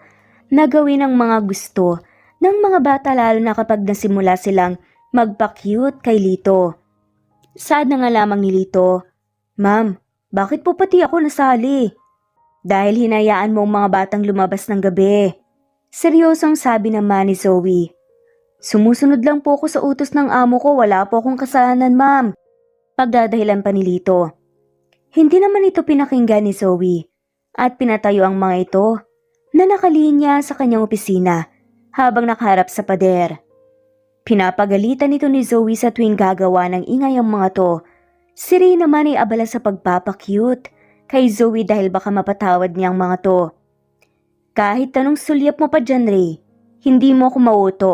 na gawin ang mga gusto ng mga bata lalo na kapag nasimula silang magpa-cute kay Lito. Saad na nga lamang ni Lito, Ma'am, bakit po pati ako nasali? Dahil hinayaan mo ang mga batang lumabas ng gabi. Seryosong sabi naman ni Zoe. Sumusunod lang po ako sa utos ng amo ko, wala po akong kasalanan, ma'am. Pagdadahilan pa ni Lito. Hindi naman ito pinakinggan ni Zoe at pinatayo ang mga ito na nakalinya sa kanyang opisina habang nakaharap sa pader. Pinapagalitan ito ni Zoe sa tuwing gagawa ng ingay ang mga to. Si Ray naman ay abala sa pagpapakyut kay Zoe dahil baka mapatawad niya ang mga to. Kahit tanong sulyap mo pa dyan, Ray, hindi mo ako mauto.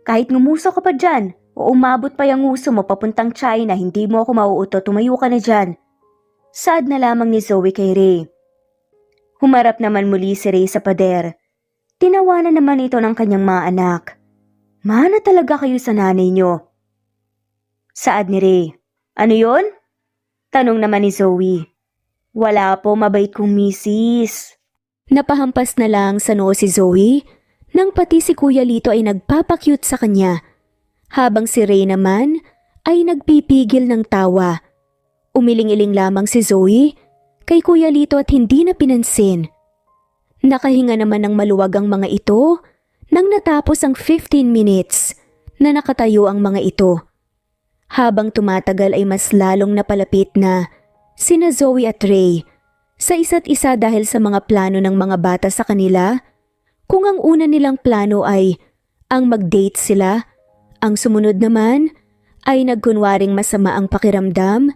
Kahit ngumuso ka pa dyan, O umabot pa yung uso mo papuntang China, hindi mo ako mauuto, tumayo ka na dyan. Saad na lamang ni Zoe kay Ray. Humarap naman muli si Ray sa pader. Tinawanan naman ito ng kanyang mga anak. Mana talaga kayo sa nanay nyo. Saad ni Ray. Ano yon? Tanong naman ni Zoe. Wala po, mabait kong misis. Napahampas na lang sa noo si Zoe nang pati si Kuya Lito ay nagpapakyut sa kanya. Habang si Ray naman ay nagpipigil ng tawa. Umiling-iling lamang si Zoe kay Kuya Lito at hindi na pinansin. Nakahinga naman ng maluwag ang mga ito nang natapos ang 15 minutes na nakatayo ang mga ito. Habang tumatagal ay mas lalong napalapit na sina Zoe at Ray sa isa't isa dahil sa mga plano ng mga bata sa kanila. Kung ang una nilang plano ay ang mag-date sila, ang sumunod naman ay nagkunwaring masama ang pakiramdam,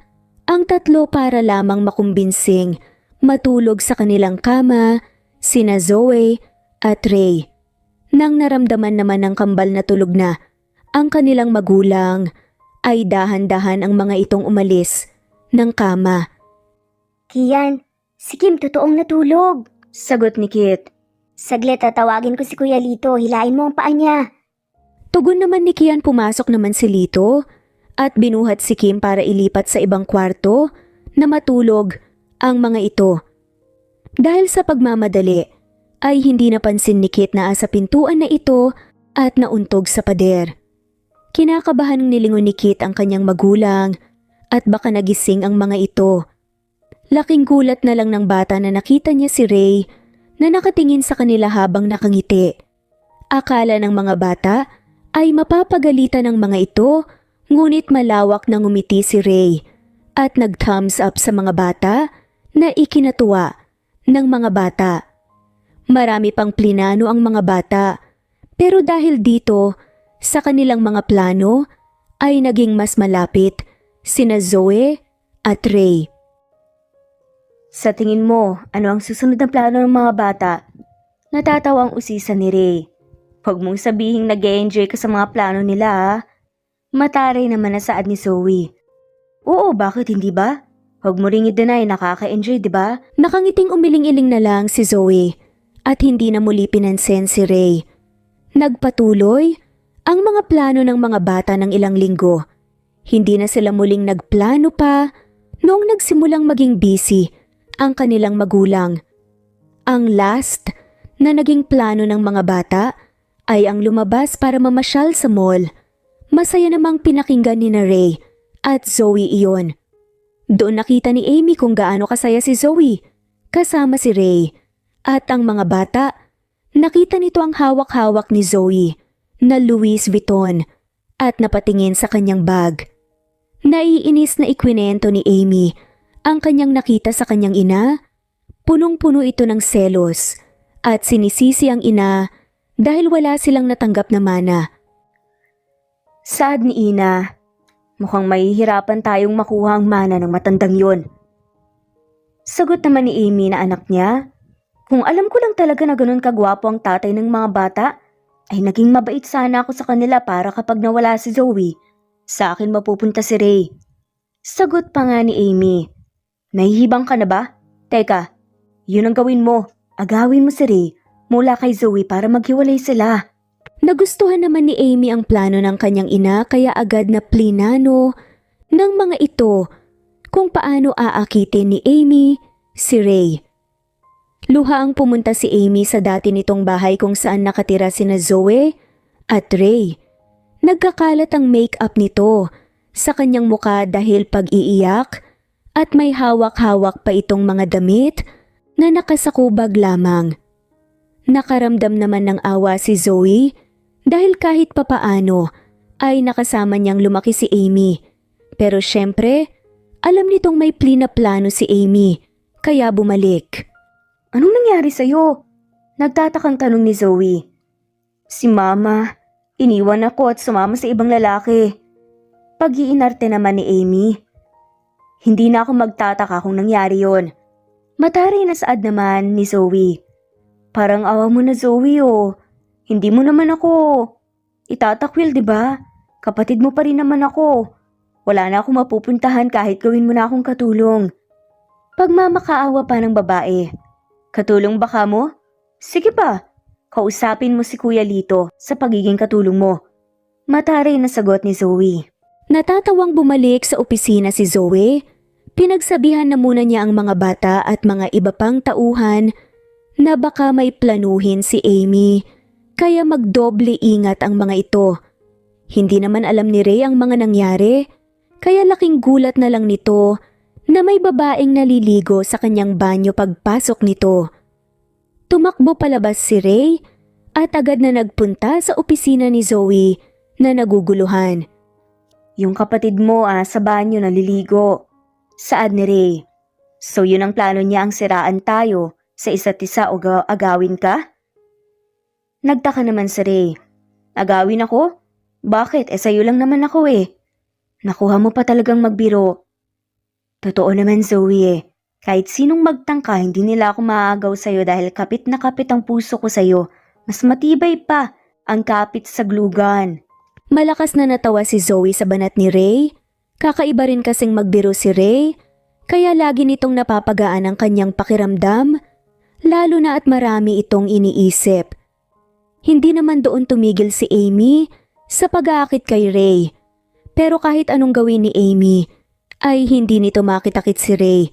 ang tatlo para lamang makumbinsing matulog sa kanilang kama sina Zoe at Ray. Nang naramdaman naman ng kambal na tulog na ang kanilang magulang, ay dahan-dahan ang mga itong umalis ng kama.
Kian, si Kim totoong natulog.
Sagot ni Kit.
Saglit, tatawagin ko si Kuya Lito. Hilain mo ang paa niya.
Tugon naman ni Kian, pumasok naman si Lito at binuhat si Kim para ilipat sa ibang kwarto na matulog ang mga ito. Dahil sa pagmamadali ay hindi napansin ni Kit na sa pintuan na ito at nauntog sa pader. Kinakabahan ng nilingon ni Kit ang kanyang magulang at baka nagising ang mga ito. Laking gulat na lang ng bata na nakita niya si Ray na nakatingin sa kanila habang nakangiti. Akala ng mga bata ay mapapagalitan ng mga ito, ngunit malawak na ngumiti si Ray at nag-thumbs up sa mga bata na ikinatuwa ng mga bata. Marami pang plinano ang mga bata, pero dahil dito sa kanilang mga plano ay naging mas malapit sina Zoe at Ray. Sa tingin mo, ano ang susunod na plano ng mga bata? Natatawa ang usisa ni Ray. Huwag mong sabihing nag-e-enjoy ka sa mga plano nila ha. Mataray naman na saad ni Zoe. Oo, bakit hindi ba? Huwag mo ring i-deny, nakaka-enjoy di ba? Nakangiting umiling-iling na lang si Zoe at hindi na muli pinansin si Ray. Nagpatuloy ang mga plano ng mga bata ng ilang linggo. Hindi na sila muling nagplano pa noong nagsimulang maging busy ang kanilang magulang. Ang last na naging plano ng mga bata ay ang lumabas para mamasyal sa mall. Masaya namang pinakinggan ni na Ray at Zoe iyon. Doon nakita ni Amy kung gaano kasaya si Zoe kasama si Ray. At ang mga bata, nakita nito ang hawak-hawak ni Zoe na Louis Vuitton at napatingin sa kanyang bag. Naiinis na ikwinento ni Amy ang kanyang nakita sa kanyang ina. Punong-puno ito ng selos at sinisisi ang ina dahil wala silang natanggap na mana. Saad ni Ina, mukhang mahihirapan tayong makuha ang mana ng matandang yon. Sagot naman ni Amy na anak niya, kung alam ko lang talaga na ganun kagwapo ang tatay ng mga bata, ay naging mabait sana ako sa kanila para kapag nawala si Zoe, sa akin mapupunta si Ray. Sagot pa nga ni Amy, nahihibang ka na ba? Teka, yun ang gawin mo, agawin mo si Ray mula kay Zoe para maghiwalay sila. Nagustuhan naman ni Amy ang plano ng kanyang ina kaya agad na plinano ng mga ito kung paano aakitin ni Amy si Ray. Luha ang pumunta si Amy sa dati nitong bahay kung saan nakatira sina Zoe at Ray. Nagkakalat ang make-up nito sa kanyang muka dahil pag-iiyak at may hawak-hawak pa itong mga damit na nakasakubag lamang. Nakaramdam naman ng awa si Zoe dahil kahit papaano ay nakasama niyang lumaki si Amy. Pero syempre, alam nitong may plano si Amy kaya bumalik. Anong nangyari sa'yo? Nagtatakang tanong ni Zoe. Si Mama, iniwan ako at sumama sa ibang lalaki. Pag-iinarte naman ni Amy. Hindi na ako magtataka kung nangyari yon. Mataray na saad naman ni Zoe. Parang awa mo na Zoe oh. Hindi mo naman ako itatakwil, di ba? Kapatid mo pa rin naman ako. Wala na akong mapupuntahan kahit gawin mo na akong katulong. Pagmamakaawa pa ng babae. Katulong ba ka mo? Sige pa, kausapin mo si Kuya Lito sa pagiging katulong mo. Mataray na sagot ni Zoe. Natatawang bumalik sa opisina si Zoe. Pinagsabihan na muna niya ang mga bata at mga iba pang tauhan na baka may planuhin si Amy, kaya magdoble ingat ang mga ito. Hindi naman alam ni Ray ang mga nangyari, kaya laking gulat na lang nito na may babaeng naliligo sa kanyang banyo pagpasok nito. Tumakbo palabas si Ray at agad na nagpunta sa opisina ni Zoe na naguguluhan. Yung kapatid mo sa banyo naliligo. Saad ni Ray. So yun ang plano niya, ang siraan tayo sa isa't isa o agawin ka? Nagtaka naman si Ray. Agawin ako? Bakit? Sa'yo lang naman ako Nakuha mo pa talagang magbiro. Totoo naman Zoe Kahit sinong magtangka hindi nila ako maaagaw sa'yo dahil kapit na kapit ang puso ko sa'yo. Mas matibay pa ang kapit sa glugan. Malakas na natawa si Zoe sa banat ni Ray. Kakaiba rin kasing magbiro si Ray, kaya lagi nitong napapagaan ang kanyang pakiramdam, lalo na at marami itong iniisip. Hindi naman doon tumigil si Amy sa pag-aakit kay Ray. Pero kahit anong gawin ni Amy, ay hindi nito makitakit si Ray,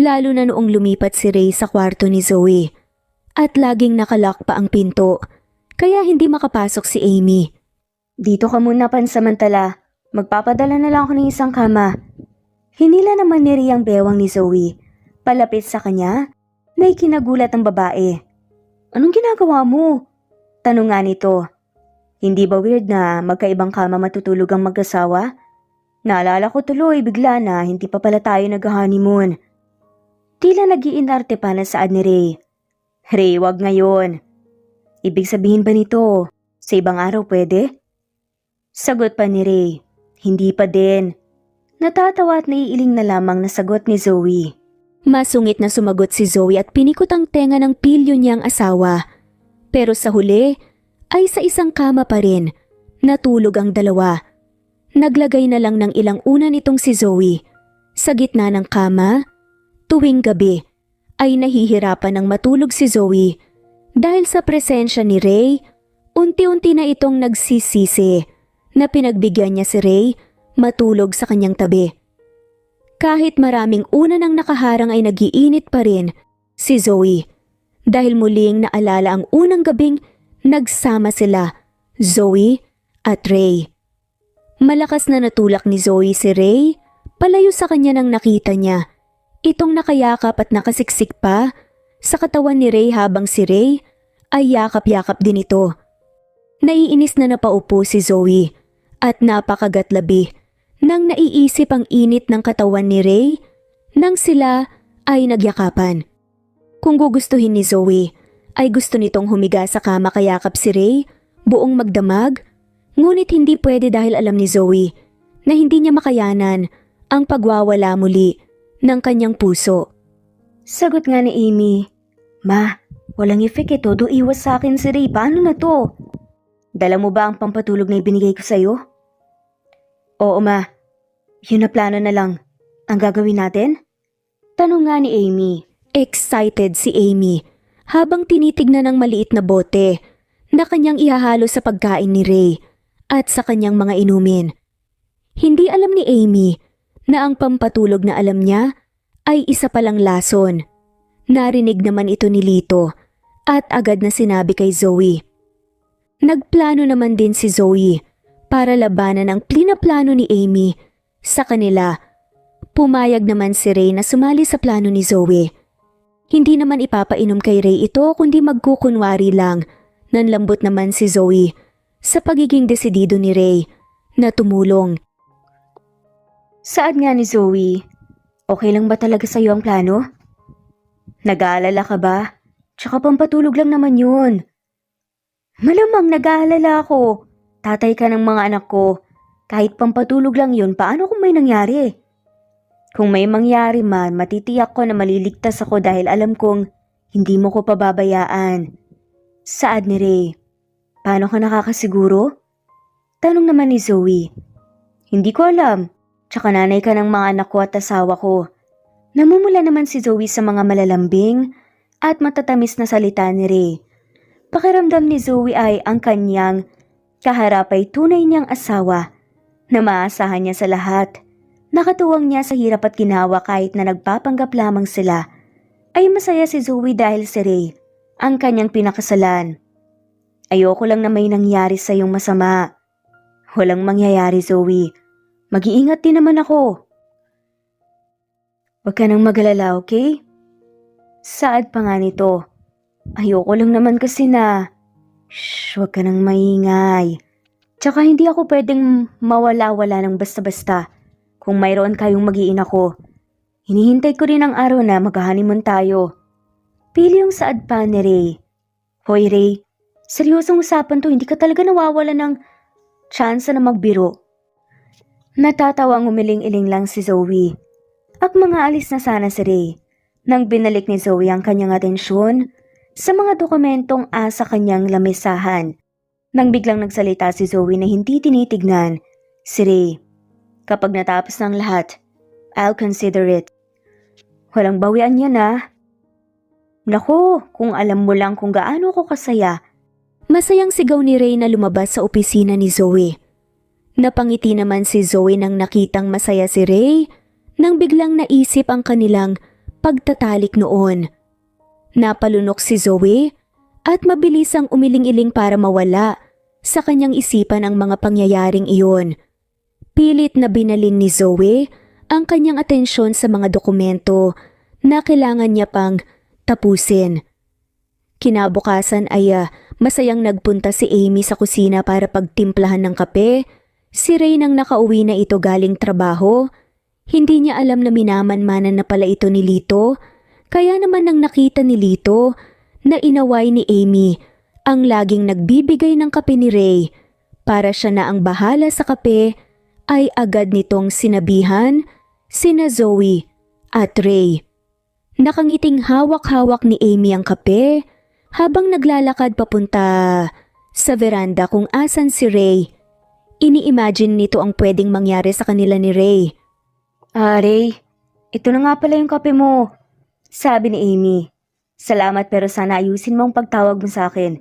lalo na noong lumipat si Ray sa kwarto ni Zoe. At laging nakalock pa ang pinto, kaya hindi makapasok si Amy. Dito ka muna pansamantala. Magpapadala na lang ako ng isang kama. Hinila naman ni Ray ang bewang ni Zoe. Palapit sa kanya, may kinagulat ang babae. Anong ginagawa mo? Tanong nga nito. Hindi ba weird na magkaibang kama matutulog ang mag-asawa? Naalala ko tuloy bigla na hindi pa pala tayo nag-honeymoon. Tila nag-iinarte pa na saad ni Ray. Ray, wag ngayon. Ibig sabihin ba nito, sa ibang araw pwede? Sagot pa ni Ray. Hindi pa din. Natatawa at naiiling na lamang na sagot ni Zoe. Masungit na sumagot si Zoe at pinikot ang tenga ng pilyo niyang asawa. Pero sa huli, ay sa isang kama pa rin. Natulog ang dalawa. Naglagay na lang ng ilang unan itong si Zoe. Sa gitna ng kama, tuwing gabi, ay nahihirapan ng matulog si Zoe. Dahil sa presensya ni Ray, unti-unti na itong nagsisisi na pinagbigyan niya si Ray matulog sa kanyang tabi. Kahit maraming unan ang nakaharang ay nagiinit pa rin si Zoe dahil muling naalala ang unang gabing nagsama sila, Zoe at Ray. Malakas na natulak ni Zoe si Ray palayo sa kanya nang nakita niya itong nakayakap at nakasiksik pa sa katawan ni Ray habang si Ray ay yakap-yakap din ito. Naiinis na napaupo si Zoe at napakagatlabi nang naiisip ang init ng katawan ni Ray nang sila ay nagyakapan. Kung gugustuhin ni Zoe, ay gusto nitong humiga sa kama kayakap si Ray, buong magdamag, ngunit hindi pwede dahil alam ni Zoe na hindi niya makayanan ang pagwawala muli ng kanyang puso. Sagot nga ni Amy, Ma, walang effect ito, do iwas sa akin si Ray, paano na to? Dala mo ba ang pampatulog na ibinigay ko sa'yo? Oo ma, yun na plano na lang. Ang gagawin natin? Tanong nga ni Amy. Excited si Amy habang tinitignan ng maliit na bote na kanyang ihahalo sa pagkain ni Ray at sa kanyang mga inumin. Hindi alam ni Amy na ang pampatulog na alam niya ay isa palang lason. Narinig naman ito ni Lito at agad na sinabi kay Zoe. Nagplano naman din si Zoe para labanan ang plano ni Amy sa kanila. Pumayag naman si Ray na sumali sa plano ni Zoe. Hindi naman ipapainom kay Ray ito kundi magkukunwari lang. Nanlambot naman si Zoe sa pagiging desidido ni Ray na tumulong. Saad nga ni Zoe, okay lang ba talaga sa'yo ang plano? Nag-aalala ka ba? Tsaka pampatulog lang naman yun. Malamang nag-aalala ako. Tatay ka ng mga anak ko. Kahit pampatulog lang yun, paano kung may nangyari? Kung may mangyari man, matitiyak ko na maliligtas ako dahil alam kong hindi mo ko pababayaan. Saad ni Ray, paano ka nakakasiguro? Tanong naman ni Zoe. Hindi ko alam. Tsaka nanay ka ng mga anak ko at asawa ko. Namumula naman si Zoe sa mga malalambing at matatamis na salita ni Ray. Pakiramdam ni Zoe ay ang kanyang kaharap ay tunay niyang asawa na maasahan niya sa lahat. Nakatuwang niya sa hirap at ginawa kahit na nagpapanggap lamang sila. Ay masaya si Zoe dahil si Ray ang kanyang pinakasalan. Ayoko lang na may nangyari sa iyong masama. Walang mangyayari, Zoe. Mag-iingat din naman ako. Huwag ka nang mag-alala, okay? Saad pa nga nito. Ayoko lang naman kasi na... Shh, huwag ka nang maingay. Tsaka hindi ako pwedeng mawala-wala ng basta-basta. Kung mayroon kayong mag-iina ko. Hinihintay ko rin ang araw na mag-honeymoon tayo. Pili yung saad pa ni Ray. Hoy Ray, seryosong usapan to, hindi ka talaga nawawala ng tsansa na magbiro. Natatawang umiling-iling lang si Zoe. At mga alis na sana si Ray nang binalik ni Zoe ang kanyang atensyon sa mga dokumentong asa kanyang lamisahan. Nang biglang nagsalita si Zoe na hindi tinitignan si Ray. Kapag natapos ng lahat, I'll consider it. Walang bawian yan ah. Naku, kung alam mo lang kung gaano ko kasaya. Masayang sigaw ni Ray na lumabas sa opisina ni Zoe. Napangiti naman si Zoe nang nakitang masaya si Ray nang biglang naisip ang kanilang pagtatalik noon. Napalunok si Zoe at mabilis ang umiling-iling para mawala sa kanyang isipan ang mga pangyayaring iyon. Pilit na binalin ni Zoe ang kanyang atensyon sa mga dokumento na kailangan niya pang tapusin. Kinabukasan ay masayang nagpunta si Amy sa kusina para pagtimplahan ng kape. Si Ray nang nakauwi na ito galing trabaho. Hindi niya alam na minamanmanan na pala ito ni Lito. Kaya naman nang nakita ni Lito na inaway ni Amy ang laging nagbibigay ng kape ni Ray para siya na ang bahala sa kape, ay agad nitong sinabihan sina Zoe at Ray. Nakangiting hawak-hawak ni Amy ang kape habang naglalakad papunta sa veranda kung asan si Ray. Ini-imagine nito ang pwedeng mangyari sa kanila ni Ray. Ray, ito na nga pala yung kape mo, sabi ni Amy. Salamat pero sana ayusin mo ang pagtawag mo sa akin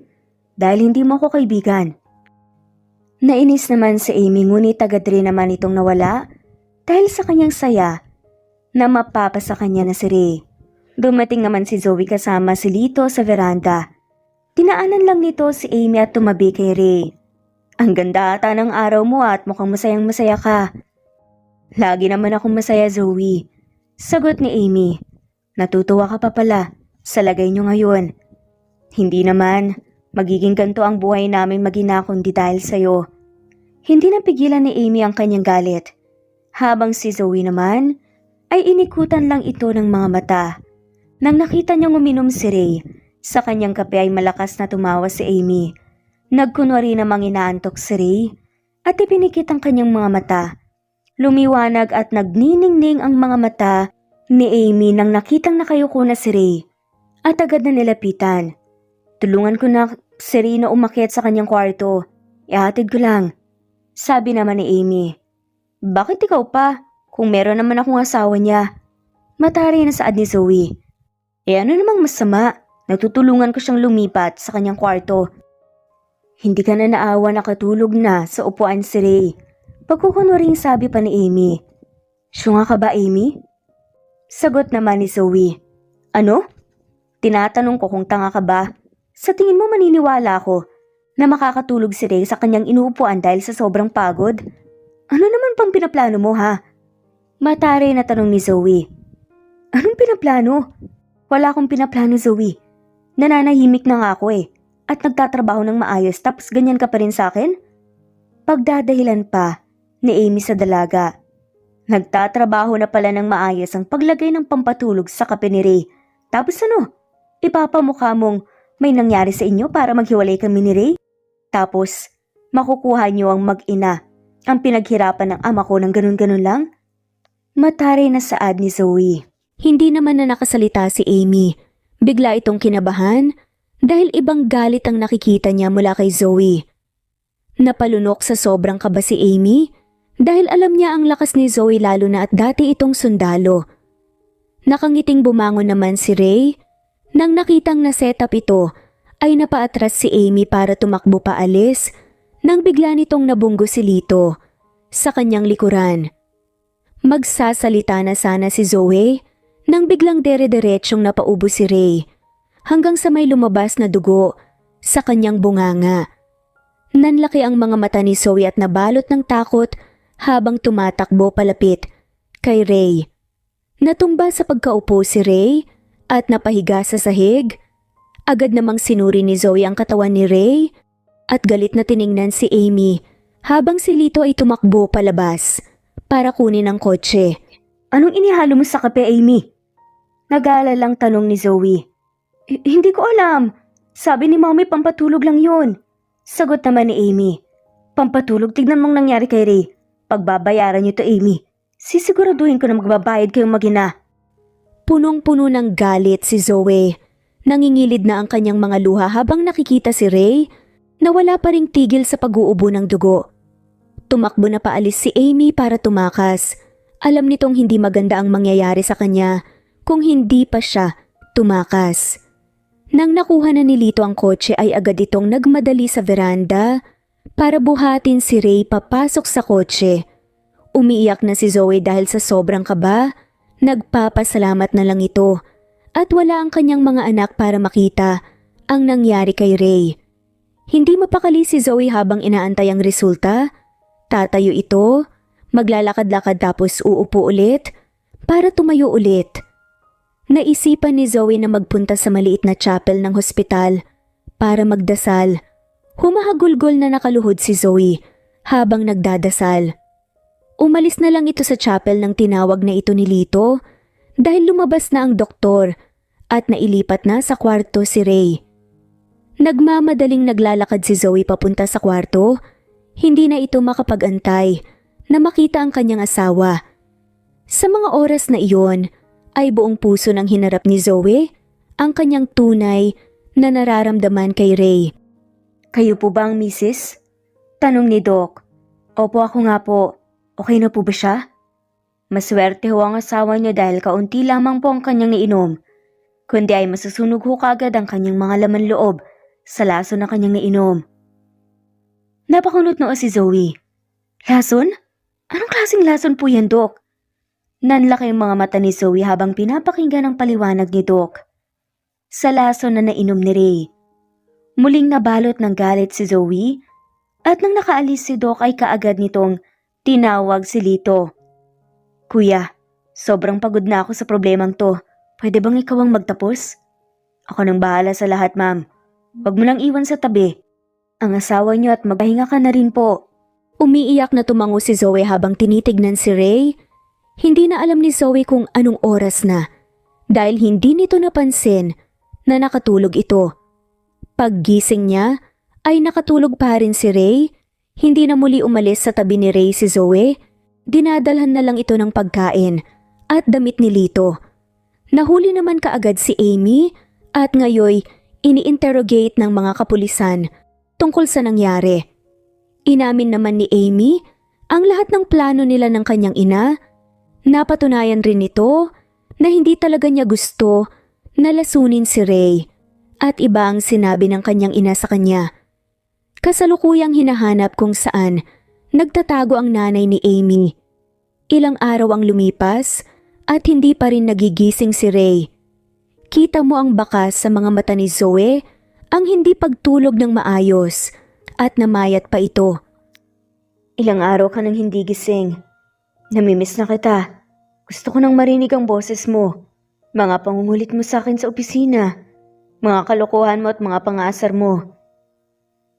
dahil hindi mo ako kaibigan. Nainis naman si Amy ngunit agad rin naman itong nawala dahil sa kanyang saya na mapapasa kanya na si Ray. Dumating naman si Zoe kasama si Lito sa veranda. Tinaanan lang nito si Amy at tumabi kay Ray. Ang ganda ata ng araw mo at mukhang masayang masaya ka. Lagi naman akong masaya, Zoe. Sagot ni Amy. Natutuwa ka pa pala sa lagay niyo ngayon. Hindi naman, magiging ganito ang buhay namin mag-ina kundi dahil sa'yo. Hindi napigilan ni Amy ang kanyang galit. Habang si Zoe naman ay inikutan lang ito ng mga mata. Nang nakita niyang uminom si Ray, sa kanyang kape ay malakas na tumawa si Amy. Nagkunwari namang inaantok si Ray at ipinikit ang kanyang mga mata. Lumiwanag at nagniningning ang mga mata ni Amy nang nakitang nakayuko na si Ray at agad na nilapitan. Tulungan ko na si Ray na umakyat sa kanyang kwarto. Ihatid ko lang, sabi naman ni Amy. Bakit ikaw pa? Kung meron naman akong asawa niya. Matari na saad ni Zoe. Ano namang masama? Natutulungan ko siyang lumipat sa kanyang kwarto. Hindi ka na naawa nakatulog na sa upuan si Ray. Pagkukunwaring sabi pa ni Amy. Syunga ka ba, Amy? Sagot naman ni Zoe. Ano? Tinatanong ko kung tanga ka ba. Sa tingin mo maniniwala ako na makakatulog si Ray sa kanyang inuupuan dahil sa sobrang pagod? Ano naman pang pinaplano mo ha? Matari na tanong ni Zoe. Anong pinaplano? Wala akong pinaplano, Zoe. Nananahimik na nga ako at nagtatrabaho ng maayos tapos ganyan ka pa rin sa akin? Pagdadahilan pa ni Amy sa dalaga. Nagtatrabaho na pala ng maayos ang paglagay ng pampatulog sa kape ni Ray. Tapos ano? Ipapamukha mong may nangyari sa inyo para maghiwalay kami ni Ray? Tapos, makukuha niyo ang mag-ina ang pinaghirapan ng ama ko ng ganun-ganun lang? Matari na saad ni Zoe. Hindi naman na nakasalita si Amy. Bigla itong kinabahan dahil ibang galit ang nakikita niya mula kay Zoe. Napalunok sa sobrang kaba si Amy dahil alam niya ang lakas ni Zoe lalo na at dati itong sundalo. Nakangiting bumangon naman si Ray. Nang nakitang na-setup ito ay napaatras si Amy para tumakbo paalis nang bigla nitong nabunggo si Lito sa kanyang likuran. Magsasalita na sana si Zoe nang biglang dere-deretsyong napaubo si Ray hanggang sa may lumabas na dugo sa kanyang bunganga. Nanlaki ang mga mata ni Zoe at nabalot ng takot habang tumatakbo palapit kay Ray. Natumba sa pagkaupo si Ray at napahiga sa sahig. Agad namang sinuri ni Zoe ang katawan ni Ray at galit na tiningnan si Amy habang si Lito ay tumakbo palabas para kunin ang kotse. Anong inihalo mo sa kape, Amy? Nag-aalalang tanong ni Zoe. Hindi ko alam. Sabi ni Mommy pampatulog lang yun. Sagot naman ni Amy. Pampatulog, tignan mong nangyari kay Ray. Pagbabayaran niyo to, Amy. Sisiguraduhin ko na magbabayad kayong mag-ina. Punong-puno ng galit si Zoe. Nangingilid na ang kanyang mga luha habang nakikita si Ray na wala pa ring tigil sa pag-uubo ng dugo. Tumakbo na paalis si Amy para tumakas. Alam nitong hindi maganda ang mangyayari sa kanya kung hindi pa siya tumakas. Nang nakuha na ni Lito ang kotse ay agad itong nagmadali sa veranda para buhatin si Ray papasok sa kotse. Umiiyak na si Zoe dahil sa sobrang kaba. Nagpapasalamat na lang ito at wala ang kanyang mga anak para makita ang nangyari kay Ray. Hindi mapakali si Zoe habang inaantay ang resulta. Tatayo ito, maglalakad-lakad tapos uupo ulit para tumayo ulit. Naisipan ni Zoe na magpunta sa maliit na chapel ng hospital para magdasal. Humahagulgol na nakaluhod si Zoe habang nagdadasal. Umalis na lang ito sa chapel nang tinawag na ito ni Lito dahil lumabas na ang doktor at nailipat na sa kwarto si Ray. Nagmamadaling naglalakad si Zoe papunta sa kwarto. Hindi na ito makapag-antay na makita ang kanyang asawa. Sa mga oras na iyon ay buong puso ng hinarap ni Zoe ang kanyang tunay na nararamdaman kay Ray. Kayo po ba ang misis? Tanong ni Doc. Opo, ako nga po. Okay na po ba siya? Maswerte ho ang asawa niyo dahil kaunti lamang po ang kanyang nainom. Kundi ay masusunog ho kagad ang kanyang mga laman loob sa lason na kanyang nainom. Napakunot noo si Zoe. Lason? Anong klaseng lason po yan, Doc? Nanlaki ang mga mata ni Zoe habang pinapakinggan ang paliwanag ni Doc. Sa lason na nainom ni Ray. Muling nabalot ng galit si Zoe at nang nakaalis si Doc ay kaagad nitong tinawag si Lito. Kuya, sobrang pagod na ako sa problemang to. Pwede bang ikaw ang magtapos? Ako nang bahala sa lahat, ma'am. Huwag mo lang iwan sa tabi. Ang asawa niyo at magpahinga ka na rin po. Umiiyak na tumango si Zoe habang tinitignan si Ray. Hindi na alam ni Zoe kung anong oras na dahil hindi nito napansin na nakatulog ito. Paggising niya ay nakatulog pa rin si Ray. Hindi na muli umalis sa tabi ni Ray si Zoe. Dinadalhan na lang ito ng pagkain at damit ni Lito. Nahuli naman kaagad si Amy at ngayoy ini-interrogate ng mga kapulisan tungkol sa nangyari. Inamin naman ni Amy ang lahat ng plano nila ng kanyang ina. Napatunayan rin nito na hindi talaga niya gusto na lasunin si Ray at iba ang sinabi ng kanyang ina sa kanya. Kasalukuyang hinahanap kung saan nagtatago ang nanay ni Amy. Ilang araw ang lumipas at hindi pa rin nagigising si Ray. Kita mo ang bakas sa mga mata ni Zoe, ang hindi pagtulog ng maayos at namayat pa ito. Ilang araw ka nang hindi gising. Namimiss na kita. Gusto ko nang marinig ang boses mo. Mga pangungulit mo sa akin sa opisina. Mga kalokohan mo at mga pangasar mo.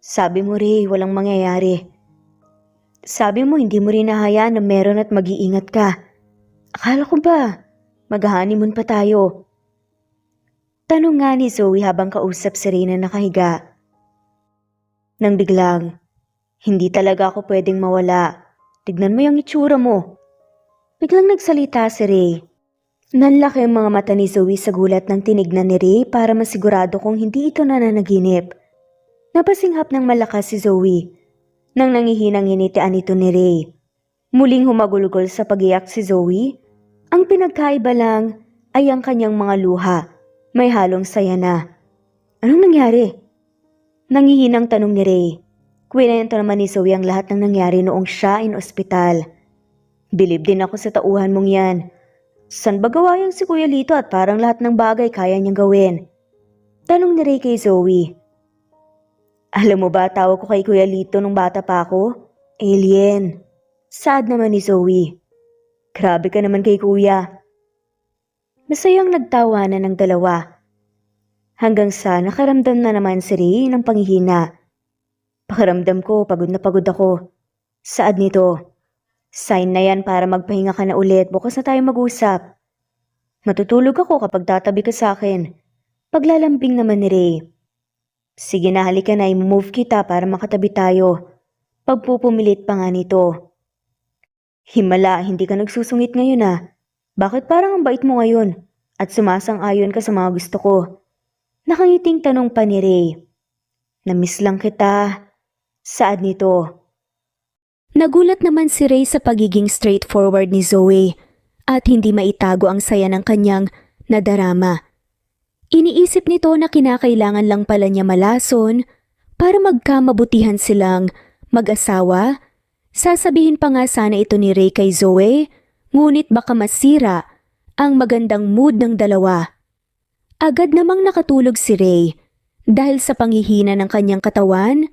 Sabi mo, Ray, walang mangyayari. Sabi mo hindi mo rin nahayaan na meron at mag-iingat ka. Akala ko ba mag-honeymoon pa tayo? Tanong nga ni Zoe habang kausap si Ray na nakahiga. Nang biglang, hindi talaga ako pwedeng mawala. Tignan mo yung itsura mo. Biglang nagsalita si Ray. Nanlaki ang mga mata ni Zoe sa gulat ng tinignan ni Ray para masigurado kung hindi ito nananaginip. Napasinghap ng malakas si Zoe. Nang nangihinang initian ito ni Ray. Muling humagulgol sa pag-iyak si Zoe. Ang pinagkaiba lang ay ang kanyang mga luha. May halong saya na. Anong nangyari? Nangihinang tanong ni Ray. Kwento naman ni Zoe ang lahat ng nangyari noong siya in ospital. Bilib din ako sa tauhan mong yan. San ba gawa yung si Kuya Lito at parang lahat ng bagay kaya niyang gawin? Tanong ni Ray kay Zoe. Alam mo ba tawag ko kay Kuya Lito nung bata pa ako? Alien. Sad naman ni Zoe. Grabe ka naman kay Kuya. Masayang nagtawanan ng dalawa. Hanggang sa nakaramdam na naman si Ray ng panghihina. Pakiramdam ko pagod na pagod ako. Saad nito. Sign na yan para magpahinga ka na ulit bukas na tayo mag-usap. Matutulog ako kapag tatabi ka sa akin. Paglalambing naman ni Ray. Sige na halika na i-move kita para makatabi tayo. Pagpupumilit pa nga nito. Himala, hindi ka nagsusungit ngayon ah. Bakit parang ang bait mo ngayon? At sumasang-ayon ka sa mga gusto ko. Nakangiting tanong pa ni Ray. Namiss lang kita. Saad nito.
Nagulat naman si Ray sa pagiging straightforward ni Zoe at hindi maitago ang saya ng kanyang nadarama. Iniisip nito na kinakailangan lang pala niya malason para magkamabutihan silang mag-asawa. Sasabihin pa nga sana ito ni Ray kay Zoe, ngunit baka masira ang magandang mood ng dalawa. Agad namang nakatulog si Ray dahil sa panghihina ng kanyang katawan.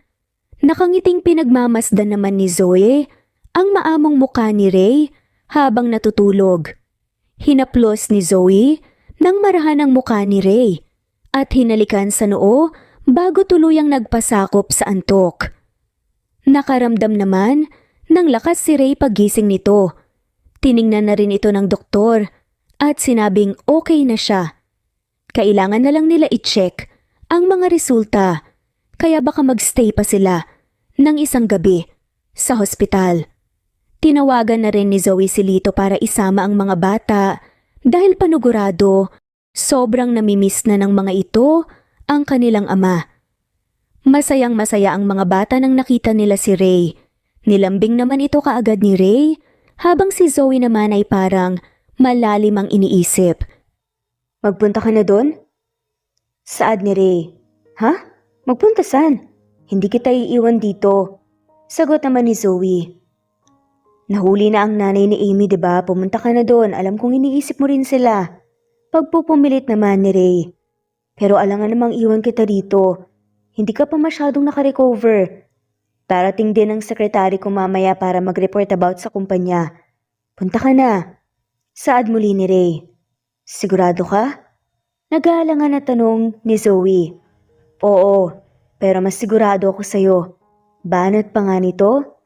Nakangiting pinagmamasdan naman ni Zoe ang maamong mukha ni Ray habang natutulog. Hinaplos ni Zoe nang marahan ang mukha ni Ray at hinalikan sa noo bago tuluyang nagpasakop sa antok. Nakaramdam naman ng lakas si Ray paggising nito. Tiningnan na rin ito ng doktor at sinabing okay na siya. Kailangan na lang nila i-check ang mga resulta kaya baka magstay pa sila ng isang gabi sa hospital. Tinawagan na rin ni Zoe si Lito para isama ang mga bata dahil panugurado sobrang namimiss na ng mga ito ang kanilang ama. Masayang masaya ang mga bata nang nakita nila si Ray. Nilambing naman ito kaagad ni Ray habang si Zoe naman ay parang malalim ang iniisip.
Magpunta ka na doon? Saad ni Ray. Ha? Magpunta saan? Hindi kita iiwan dito. Sagot naman ni Zoe. Nahuli na ang nanay ni Amy, diba? Pumunta ka na doon. Alam kong iniisip mo rin sila. Pagpupumilit naman ni Ray. Pero alangan namang iwan kita dito. Hindi ka pa masyadong nakarecover. Darating din ang sekretary ko mamaya para mag-report about sa kumpanya. Punta ka na. Saad muli ni Ray. Sigurado ka? Nag-aalangan na tanong ni Zoe. Oo, pero mas sigurado ako sa'yo. Banat pa nga nito?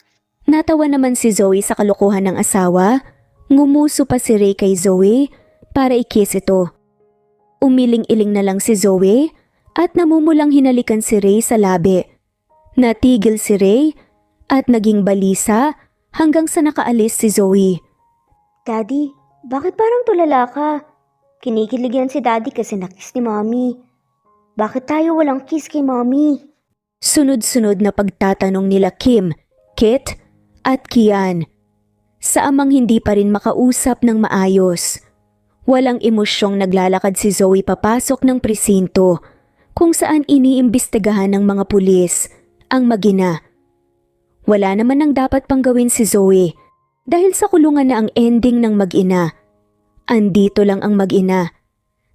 Natawa naman si Zoe sa kalokohan ng asawa. Ngumuso pa si Ray kay Zoe para i-kiss ito. Umiling-iling na lang si Zoe at namumulang hinalikan si Ray sa labi. Natigil si Ray at naging balisa hanggang sa nakaalis si Zoe.
Daddy, bakit parang tulala ka? Kinikilig yan si Daddy kasi nakiss ni Mommy. Bakit tayo walang kiss kay Mommy?
Sunod-sunod na pagtatanong nila Kim, Kit at Kian. Sa amang hindi pa rin makausap ng maayos. Walang emosyong naglalakad si Zoe papasok ng presinto kung saan iniimbestigahan ng mga pulis ang mag-ina. Wala naman ang dapat pang gawin si Zoe dahil sa kulungan na ang ending ng mag-ina. Andito lang ang mag-ina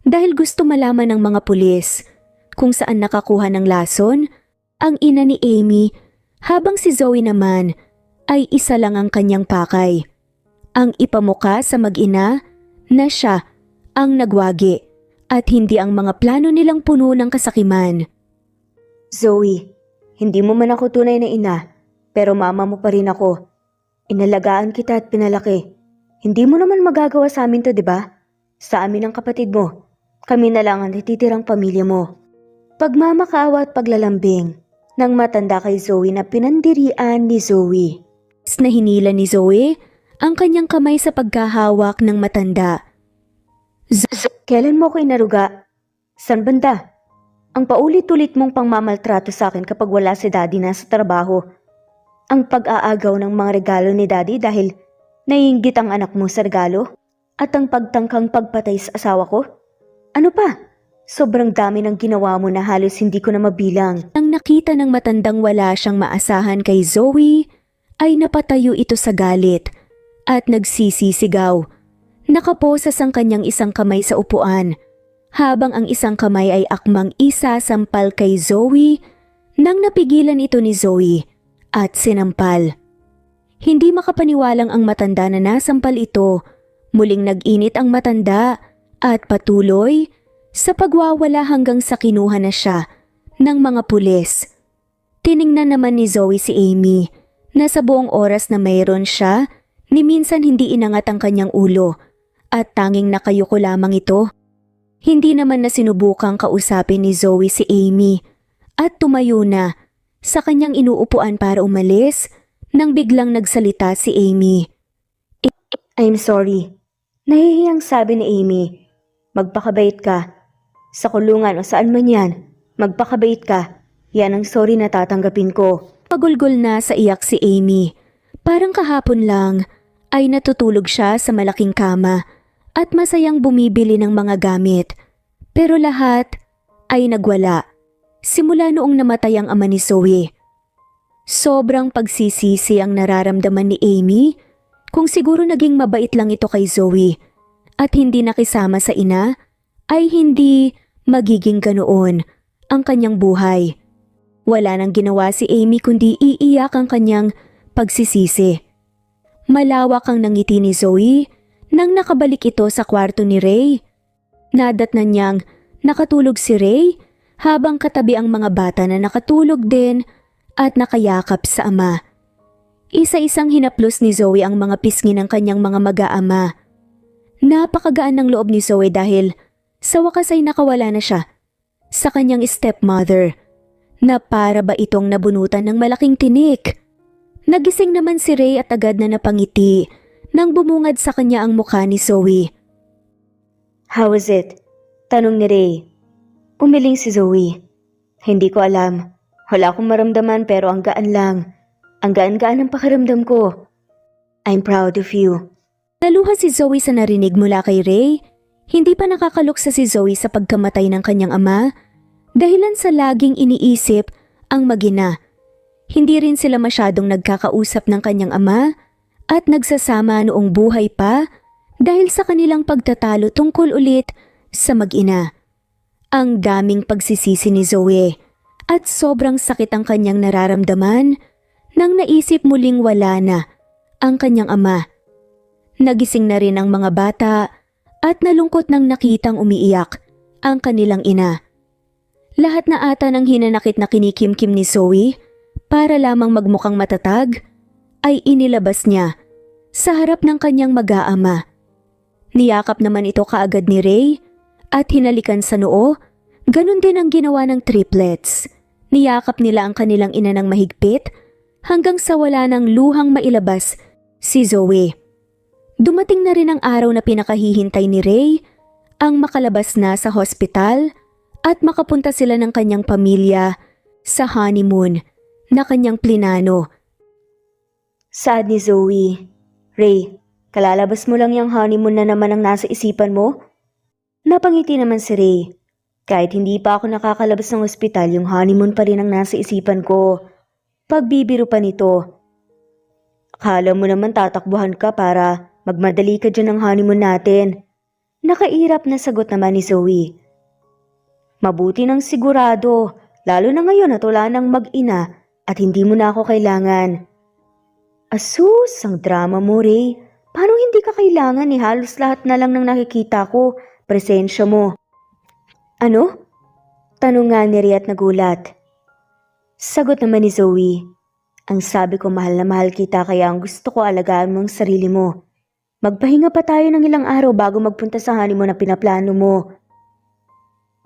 dahil gusto malaman ng mga pulis kung saan nakakuha ng lason ang ina ni Amy habang si Zoe naman ay isa lang ang kanyang pakay. Ang ipamuka sa mag-ina na siya ang nagwagi at hindi ang mga plano nilang puno ng kasakiman.
Zoe, hindi mo man ako tunay na ina, pero mama mo pa rin ako. Inalagaan kita at pinalaki. Hindi mo naman magagawa sa amin to, diba? Sa amin ang kapatid mo. Kami na lang ang natitirang pamilya mo. Pagmamakaawa at paglalambing ng matanda kay Zoe na pinandirian ni Zoe.
Na hinila ni Zoe ang kanyang kamay sa pagkahawak ng matanda.
Kailan mo ko inaruga? San banda? Ang paulit-ulit mong pangmamaltrato sa akin kapag wala si Daddy na sa trabaho. Ang pag-aagaw ng mga regalo ni Daddy dahil naiinggit ang anak mo sa regalo? At ang pagtangkang pagpatay sa asawa ko? Ano pa? Sobrang dami ng ginawa mo na halos hindi ko na mabilang.
Nang nakita ng matandang wala siyang maasahan kay Zoe, ay napatayo ito sa galit at nagsisisigaw. Nakaposas ang kanyang isang kamay sa upuan, habang ang isang kamay ay akmang isasampal kay Zoe nang napigilan ito ni Zoe at sinampal. Hindi makapaniwalang ang matanda na nasampal ito, muling nag-init ang matanda at patuloy sa pagwawala hanggang sa kinuha na siya ng mga pulis. Tiningnan naman ni Zoe si Amy na sa buong oras na mayroon siya, ni minsan hindi inangat ang kanyang ulo at tanging nakayuko lamang ito. Hindi naman na sinubukang kausapin ni Zoe si Amy at tumayo na sa kanyang inuupuan para umalis nang biglang nagsalita si Amy.
I'm sorry. Nahihiyang sabi ni Amy. Magpakabait ka. Sa kulungan o saan man yan, magpakabait ka. Yan ang sorry na tatanggapin ko.
Pagulgol na sa iyak si Amy. Parang kahapon lang ay natutulog siya sa malaking kama at masayang bumibili ng mga gamit. Pero lahat ay nagwala. Simula noong namatay ang ama ni Zoe. Sobrang pagsisisi ang nararamdaman ni Amy kung siguro naging mabait lang ito kay Zoe at hindi nakisama sa ina ay hindi magiging ganoon ang kanyang buhay. Wala nang ginawa si Amy kundi iiyak ang kanyang pagsisisi. Malawak ang nangiti ni Zoe nang nakabalik ito sa kwarto ni Ray. Nadatnan niyang nakatulog si Ray habang katabi ang mga bata na nakatulog din at nakayakap sa ama. Isa-isang hinaplos ni Zoe ang mga pisngi ng kanyang mga mag-aama. Napakagaan ng loob ni Zoe dahil sa wakas ay nakawala na siya sa kanyang stepmother na para ba itong nabunutan ng malaking tinik. Nagising naman si Ray at agad na napangiti nang bumungad sa kanya ang mukha ni Zoe.
How is it? Tanong ni Ray. Umiling si Zoe. Hindi ko alam. Wala akong maramdaman pero ang gaan lang. Ang gaan-gaan ng pakiramdam ko. I'm proud of you.
Naluha si Zoe sa narinig mula kay Ray. Hindi pa nakakaluksa si Zoe sa pagkamatay ng kanyang ama dahilan sa laging iniisip ang mag-ina. Hindi rin sila masyadong nagkakausap ng kanyang ama at nagsasama noong buhay pa dahil sa kanilang pagtatalo tungkol ulit sa mag-ina. Ang daming pagsisisi ni Zoe at sobrang sakit ang kanyang nararamdaman nang naisip muling wala na ang kanyang ama. Nagising na rin ang mga bata at nalungkot nang nakitang umiiyak ang kanilang ina. Lahat na ata ng hinanakit na kinikimkim ni Zoe para lamang magmukhang matatag ay inilabas niya sa harap ng kanyang mag-aama. Niyakap naman ito kaagad ni Ray at hinalikan sa noo. Ganon din ang ginawa ng triplets. Niyakap nila ang kanilang ina ng mahigpit hanggang sa wala ng luhang mailabas si Zoe. Dumating na rin ang araw na pinakahihintay ni Ray, ang makalabas na sa hospital at makapunta sila ng kanyang pamilya sa honeymoon na kanyang plinano.
Sad ni Zoe. Ray, kalalabas mo lang yung honeymoon na naman ang nasa isipan mo? Napangiti naman si Ray. Kahit hindi pa ako nakakalabas ng ospital, yung honeymoon pa rin ang nasa isipan ko. Pagbibiro pa nito. Akala mo naman tatakbuhan ka para magmadali ka dyan ng honeymoon natin. Nakairap na sagot naman ni Zoe. Mabuti nang sigurado, lalo na ngayon at wala nang mag-ina at hindi mo na ako kailangan. Asus, ang drama mo, Ray. Paano hindi ka kailangan ni halos lahat na lang ng nakikita ko, presensya mo. Ano? Tanong nga ni Ray at nagulat. Sagot naman ni Zoe. Ang sabi ko mahal na mahal kita kaya ang gusto ko alagaan mo ang sarili mo. Magpahinga pa tayo ng ilang araw bago magpunta sa honeymoon na pinaplano mo.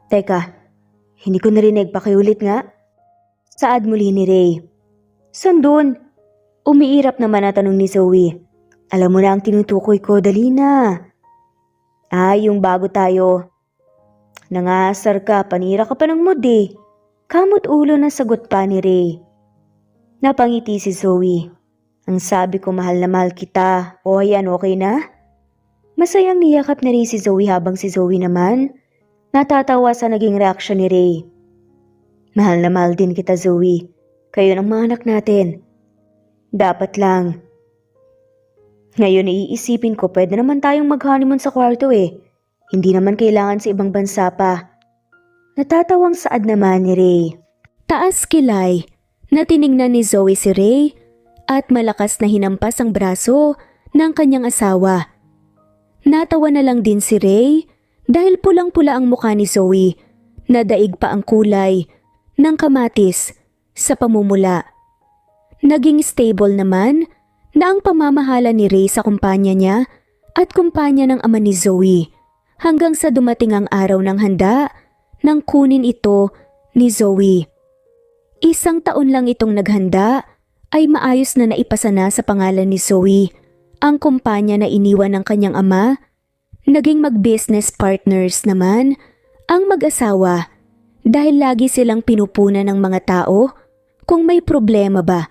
Teka, hindi ko narinig, pakiulit nga. Saad muli ni Ray. San dun? Umiirap naman na tanong ni Zoe. Alam mo na ang tinutukoy ko, dali na. Yung bago tayo. Nangasar ka, panira ka pa ng mood eh. Kamot ulo na sagot pa ni Ray. Napangiti si Zoe. Ang sabi ko mahal na mahal kita. O ayan, okay na? Masayang niyakap na rin si Zoe habang si Zoe naman natatawa sa naging reaksyon ni Ray. Mahal na mahal din kita, Zoe. Kayo ng mga anak natin. Dapat lang. Ngayon iisipin ko pwede naman tayong mag-honeymoon sa kwarto eh. Hindi naman kailangan sa ibang bansa pa. Natatawang saad naman ni Ray.
Taas kilay na tiningnan ni Zoe si Ray at malakas na hinampas ang braso ng kanyang asawa. Natawa na lang din si Ray dahil pulang-pula ang mukha ni Zoe na daig pa ang kulay ng kamatis sa pamumula. Naging stable naman na ang pamamahala ni Ray sa kumpanya niya at kumpanya ng ama ni Zoe hanggang sa dumating ang araw ng handa nang kunin ito ni Zoe. 1 taon lang itong naghanda ay maayos na naipasa na sa pangalan ni Zoe ang kumpanya na iniwan ng kanyang ama. Naging mag-business partners naman ang mag-asawa dahil lagi silang pinupunan ng mga tao kung may problema ba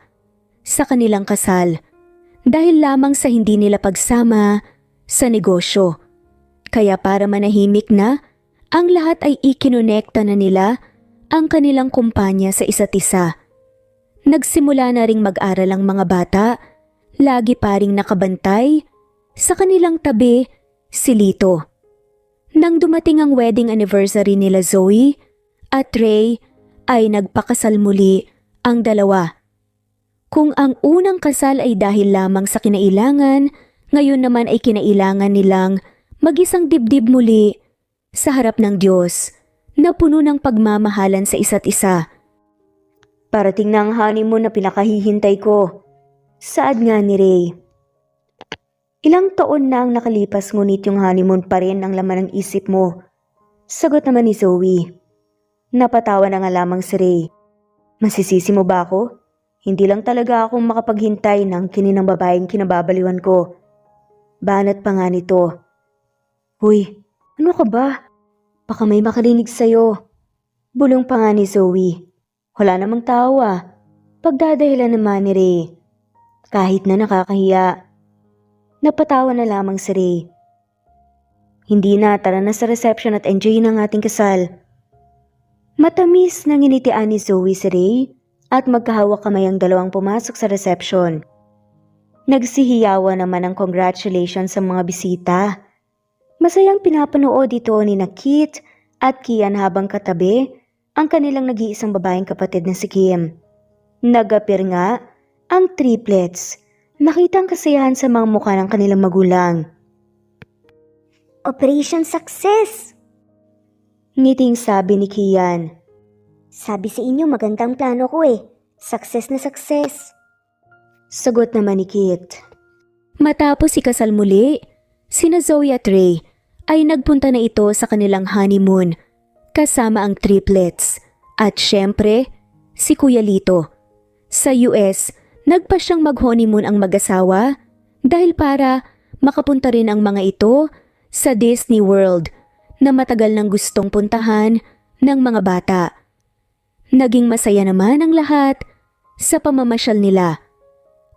sa kanilang kasal dahil lamang sa hindi nila pagsama sa negosyo. Kaya para manahimik na, ang lahat ay ikinonekta na nila ang kanilang kumpanya sa isa't isa. Nagsimula na ring mag-aral ang mga bata, lagi pa ring nakabantay sa kanilang tabi si Lito. Nang dumating ang wedding anniversary nila Zoe at Ray ay nagpakasal muli ang dalawa. Kung ang unang kasal ay dahil lamang sa kinailangan, ngayon naman ay kinailangan nilang mag-isang dibdib muli sa harap ng Diyos na puno ng pagmamahalan sa isa't isa.
Parating na ang honeymoon na pinakahihintay ko. Saad nga ni Ray. Ilang taon na ang nakalipas ngunit yung honeymoon pa rin ang laman ng isip mo. Sagot naman ni Zoe. Napatawa na nga lamang si Ray. Masisisi mo ba ako? Hindi lang talaga akong makapaghintay ng kininang babaeng kinababaliwan ko. Banat pa nga nito. Huy, ano ka ba? Baka may makarinig sa'yo. Bulong pa nga ni Zoe. Wala namang tawa. Pagdadahilan naman ni Ray. Kahit na nakakahiya. Napatawa na lamang si Ray. Hindi na, tara na sa reception at enjoyin ang ating kasal. Matamis na nginitian ni Zoe si Ray at magkahawak kamay ang dalawang pumasok sa reception. Nagsihiyawa naman ang congratulations sa mga bisita. Masayang pinapanood ito ni Kit at Kian habang katabi ang kanilang nag-iisang babaeng kapatid na si Kim. Nagapir nga ang triplets. Nakita ang kasiyahan sa mga mukha ng kanilang magulang.
Operation Success!
Ngiting sabi ni Kian.
Sabi sa inyo magandang plano ko eh. Success na success.
Sagot naman ni Kit.
Matapos ikasal muli, sina Zoe at Ray ay nagpunta na ito sa kanilang honeymoon kasama ang triplets at syempre si Kuya Lito. Sa US, nagpa siyang mag-honeymoon ang mag-asawa dahil para makapunta rin ang mga ito sa Disney World na matagal nang gustong puntahan ng mga bata. Naging masaya naman ang lahat sa pamamasyal nila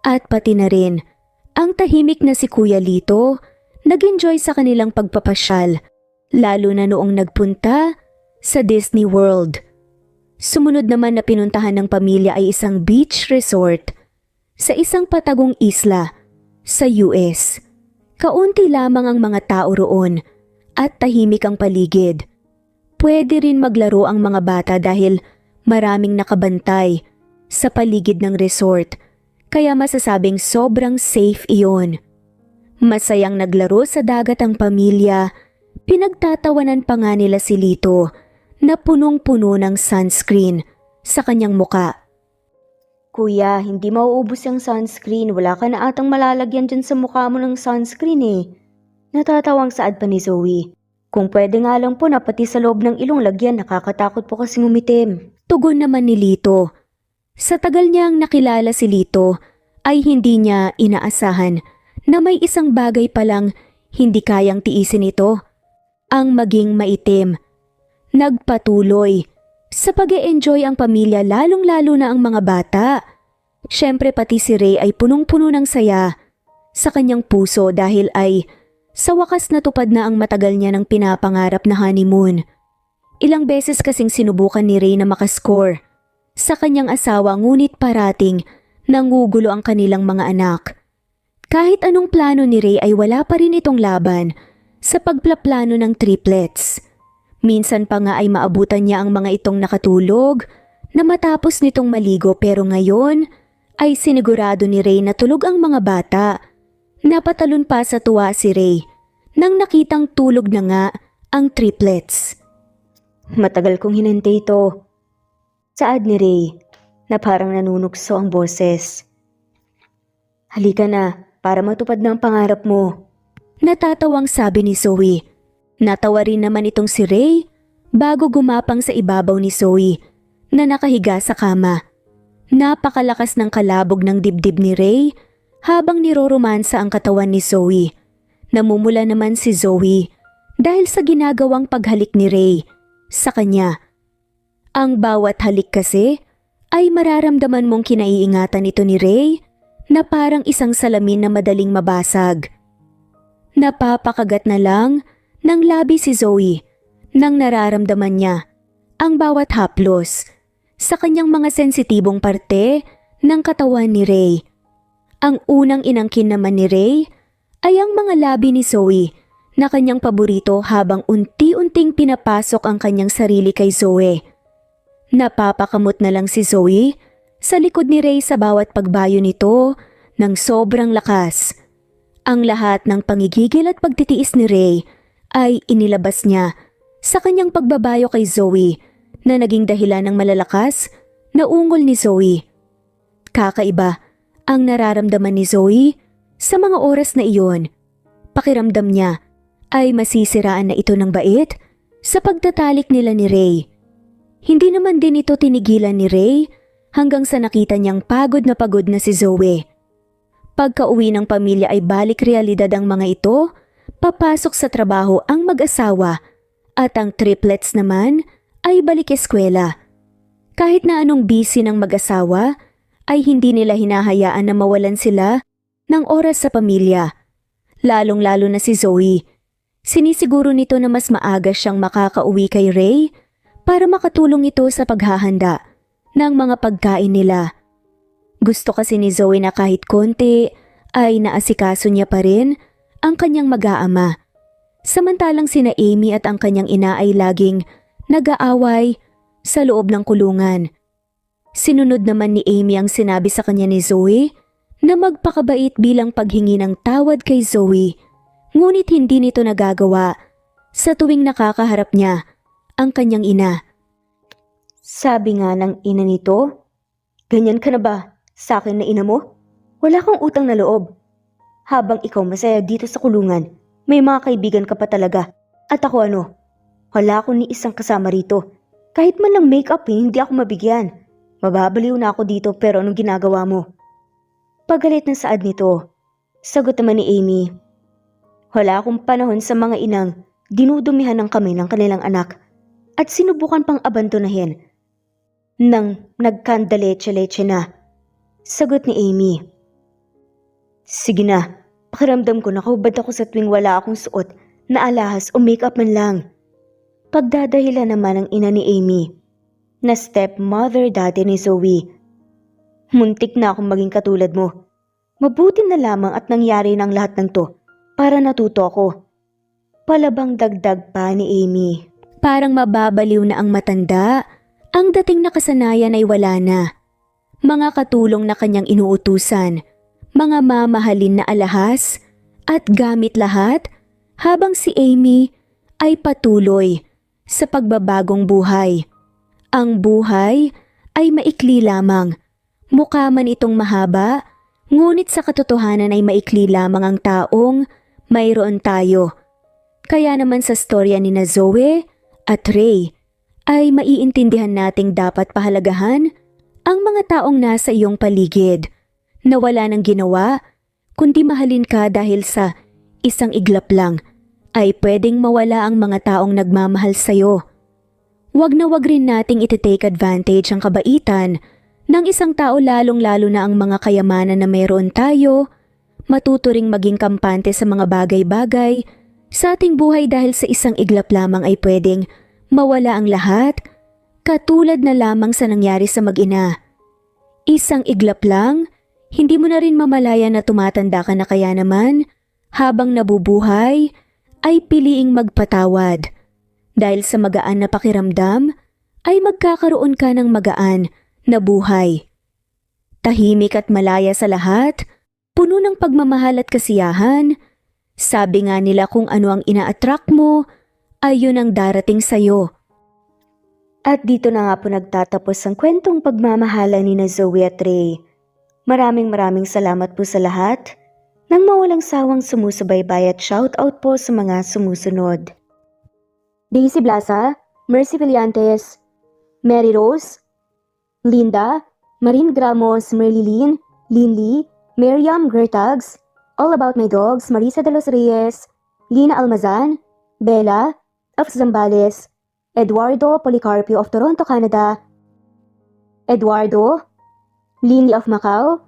at pati na rin ang tahimik na si Kuya Lito nag-enjoy sa kanilang pagpapasyal lalo na noong nagpunta sa Disney World. Sumunod naman na pinuntahan ng pamilya ay isang beach resort sa isang patagong isla sa US. Kaunti lamang ang mga tao roon at tahimik ang paligid. Pwede rin maglaro ang mga bata dahil maraming nakabantay sa paligid ng resort kaya masasabing sobrang safe iyon. Masayang naglaro sa dagat ang pamilya, pinagtatawanan pa nga nila si Lito na punong-puno ng sunscreen sa kanyang muka.
Kuya, hindi mauubos yung sunscreen. Wala ka na atang malalagyan dyan sa mukha mo ng sunscreen eh. Natatawang saad pa ni Zoe. Kung pwede nga lang po na pati sa loob ng ilong lagyan, nakakatakot po kasing umitim.
Tugon naman ni Lito. Sa tagal niyang nakilala si Lito ay hindi niya inaasahan na may isang bagay palang hindi kayang tiisin ito, ang maging maitim. Nagpatuloy sa pag-e-enjoy ang pamilya lalong-lalo na ang mga bata. Siyempre pati si Ray ay punong-puno ng saya sa kanyang puso dahil ay sa wakas natupad na ang matagal niya ng pinapangarap na honeymoon. Ilang beses kasing sinubukan ni Ray na makascore sa kanyang asawa ngunit parating nangugulo ang kanilang mga anak. Kahit anong plano ni Ray ay wala pa rin itong laban sa pagplaplano ng triplets. Minsan pa nga ay maabutan niya ang mga itong nakatulog na matapos nitong maligo pero ngayon ay sinigurado ni Ray na tulog ang mga bata. Napatalon pa sa tuwa si Ray nang nakitang tulog na nga ang triplets.
Matagal kong hinintay ito. Saad ni Ray na parang nanunukso ang boses. Halika na para matupad na ang pangarap mo.
Natatawang sabi ni Zoe. Natawa rin naman itong si Ray bago gumapang sa ibabaw ni Zoe na nakahiga sa kama. Napakalakas ng kalabog ng dibdib ni Ray habang niroromansa ang katawan ni Zoe. Namumula naman si Zoe dahil sa ginagawang paghalik ni Ray sa kanya. Ang bawat halik kasi ay mararamdaman mong kinaiingatan ito ni Ray na parang isang salamin na madaling mabasag. Napapakagat na lang ng labi si Zoe nang nararamdaman niya ang bawat haplos sa kanyang mga sensitibong parte ng katawan ni Ray. Ang unang inangkin naman ni Ray ay ang mga labi ni Zoe na kanyang paborito habang unti-unting pinapasok ang kanyang sarili kay Zoe. Napapakamot na lang si Zoe sa likod ni Ray sa bawat pagbayo nito ng sobrang lakas. Ang lahat ng pangigigil at pagtitiis ni Ray ay inilabas niya sa kanyang pagbabayo kay Zoe na naging dahilan ng malalakas na ungol ni Zoe. Kakaiba ang nararamdaman ni Zoe sa mga oras na iyon. Pakiramdam niya ay masisiraan na ito ng bait sa pagtatalik nila ni Ray. Hindi naman din ito tinigilan ni Ray hanggang sa nakita niyang pagod na si Zoe. Pagka-uwi ng pamilya ay balik realidad ang mga ito, papasok sa trabaho ang mag-asawa at ang triplets naman ay balik eskwela. Kahit na anong busy ng mag-asawa, ay hindi nila hinahayaan na mawalan sila ng oras sa pamilya. Lalong-lalo na si Zoe. Sinisiguro nito na mas maaga siyang makakauwi kay Ray para makatulong ito sa paghahanda ng mga pagkain nila. Gusto kasi ni Zoe na kahit konti ay naasikaso niya pa rin ang kanyang mag-aama. Samantalang sina Amy at ang kanyang ina ay laging nag-aaway sa loob ng kulungan. Sinunod naman ni Amy ang sinabi sa kanya ni Zoe na magpakabait bilang paghingi ng tawad kay Zoe, ngunit hindi nito nagagawa sa tuwing nakakaharap niya ang kanyang ina.
Sabi nga ng ina nito, ganyan ka na ba sa akin na ina mo? Wala kang utang na loob. Habang ikaw masaya dito sa kulungan, may mga kaibigan ka pa talaga. At ako ano? Wala akong ni isang kasama rito. Kahit man lang make-up hindi ako mabigyan. Mababaliw na ako dito pero anong ginagawa mo? Pagalit ng saad nito, sagot naman ni Amy. Wala akong panahon sa mga inang dinudumihan ng kami ng kanilang anak at sinubukan pang abandonahin nang nagkandaleche-leche na. Sagot ni Amy. Sige na, pakiramdam ko nakahubad ako sa tuwing wala akong suot na alahas o make-up man lang. Pagdadahilan naman ng ina ni Amy na stepmother dati ni Zoe. Muntik na akong maging katulad mo. Mabuti na lamang at nangyari ng lahat ng to para natuto ako. Palabang dagdag pa ni Amy.
Parang mababaliw na ang matanda, ang dating na kasanayan ay wala na. Mga katulong na kanyang inuutusan, mga mamahalin na alahas at gamit lahat habang si Amy ay patuloy sa pagbabagong buhay. Ang buhay ay maikli lamang. Mukha man itong mahaba, ngunit sa katotohanan ay maikli lamang ang taong mayroon tayo. Kaya naman sa storya ni na Zoe at Ray ay maiintindihan nating dapat pahalagahan ang mga taong nasa iyong paligid na wala nang ginawa kundi mahalin ka dahil sa isang iglap lang ay pwedeng mawala ang mga taong nagmamahal sa'yo. Wag na wag rin nating iti-take advantage ang kabaitan Ng isang tao lalong-lalo na ang mga kayamanan na mayroon tayo, matuturing maging kampante sa mga bagay-bagay sa ating buhay dahil sa isang iglap lamang ay pwedeng mawala ang lahat, katulad na lamang sa nangyari sa mag-ina. Isang iglap lang, hindi mo na rin mamalaya na tumatanda ka na, kaya naman, habang nabubuhay, ay piliing magpatawad. Dahil sa magaan na pakiramdam, ay magkakaroon ka ng magaan na buhay. Tahimik at malaya sa lahat, puno ng pagmamahal at kasiyahan. Sabi nga nila kung ano ang ina-attract mo, ay yun ang darating sa'yo.
At dito na nga po nagtatapos ang kwentong pagmamahalan ni na Zoe at Ray. Maraming salamat po sa lahat nang mawalang sawang sumusubaybay at shoutout po sa mga sumusunod. Daisy Blaza, Mercy Villantes, Mary Rose, Linda, Marin Gramos, Merlilyn, Linley, Miriam Gertags, All About My Dogs, Marisa de los Reyes, Lina Almazan, Bella of Zambales, Eduardo Policarpio of Toronto, Canada, Eduardo, Lily of Macau,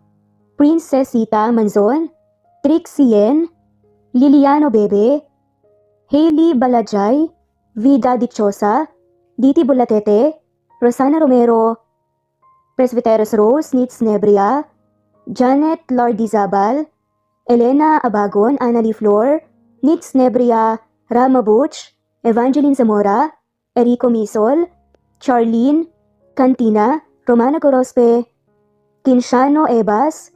Princess Sita Manzon, Trixie Yen, Liliano Bebe, Hailey Balajay, Vida Dichosa, Diti Bulatete, Rosana Romero, Presbyteros Rose, Nitz Nebria, Janet Lardizabal, Elena Abagon, Annalie Flor, Nitz Nebria, Rama Butch, Evangeline Zamora, Erico Misol, Charlene Cantina, Romana Gorospe, Kinshano Ebas,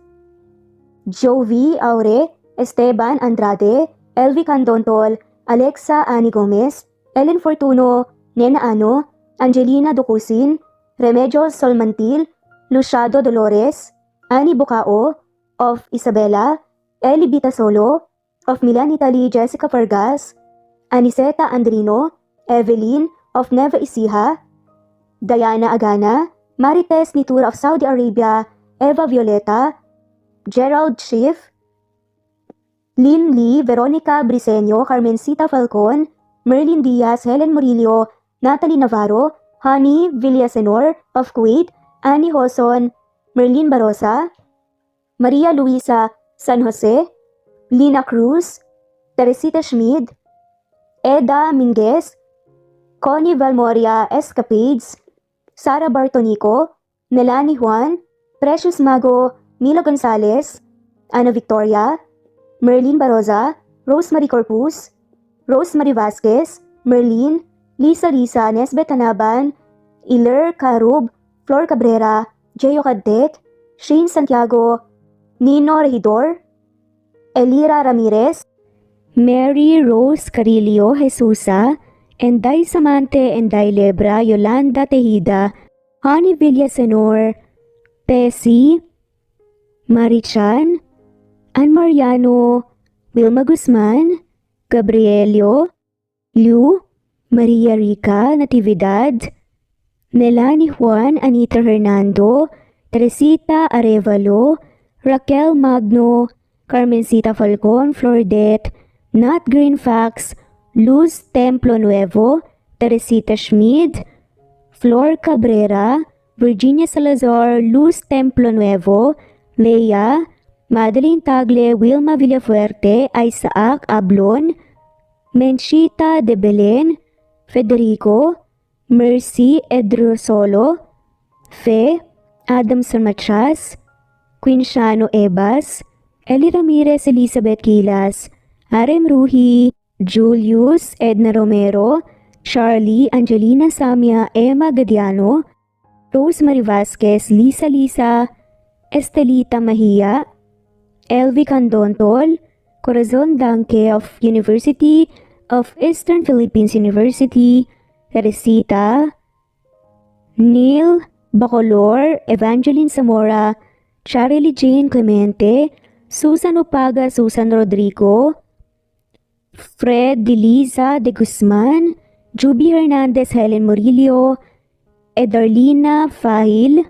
Jovi Aure, Esteban Andrade, Elvi Candontol, Alexa Ani Gomez, Ellen Fortuno, Nena Ano, Angelina Ducusin, Remedios Solmantil, Luciado Dolores, Ani Bucao, of Isabela, Eli Bitasolo, of Milan, Italy, Jessica Vargas, Aniseta Andrino, Evelyn, of Neva Ecija, Diana Agana, Marites Nitura of Saudi Arabia, Eva Violeta, Gerald Schiff, Lynn Lee, Veronica Briseño, Carmencita Falcon, Merlin Diaz, Helen Murillo, Natalie Navarro, Honey Villasenor of Kuwait, Annie Hoson, Merlin Barosa, Maria Luisa San Jose, Lina Cruz, Teresita Schmid, Eda Minguez, Connie Valmoria Escapades, Sara Bartonico, Melanie Juan, Precious Mago, Milo Gonzalez, Ana Victoria, Merlin Baroza, Rosemary Corpus, Rosemary Vasquez, Merlin, Lisa Nesbet Tanaban, Iler Carub, Flor Cabrera, Jeyo Cadet, Shane Santiago, Nino Regidor, Elira Ramirez,
Mary Rose Carillo Jesusa, Enday Samante, Enday Lebra, Yolanda Tejida, Honey Villasenor, Tessie, Marichan, Ann Mariano, Wilma Guzman, Gabrielio, Liu, Maria Rica Natividad, Melanie Juan, Anita Hernando, Teresita Arevalo, Raquel Magno, Carmencita Falcon, Flordet, Nat Greenfax, Luz Templo Nuevo, Teresita Schmid, Flor Cabrera, Virginia Salazar, Luz Templo Nuevo, Leia, Madeline Tagle, Wilma Villafuerte, Isaac Ablon, Menchita de Belen, Federico, Mercy Edrosolo, Fe, Adam Samachas, Quinshano Ebas, Eli Ramirez, Elizabeth Gilas, Arem Ruhi, Julius Edna Romero, Charlie Angelina Samia, Emma Gadiano, Rosemary Vasquez, Lisa, Estelita Mahia, Elvi Candontol, Corazon Danke of University of Eastern Philippines University, Teresita, Neil Bacolor, Evangeline Zamora, Charlie Jane Clemente, Susan Opaga, Susan Rodrigo, Fred Deliza de Guzman, Juby Hernandez, Helen Murillo, Edarlina Fahil,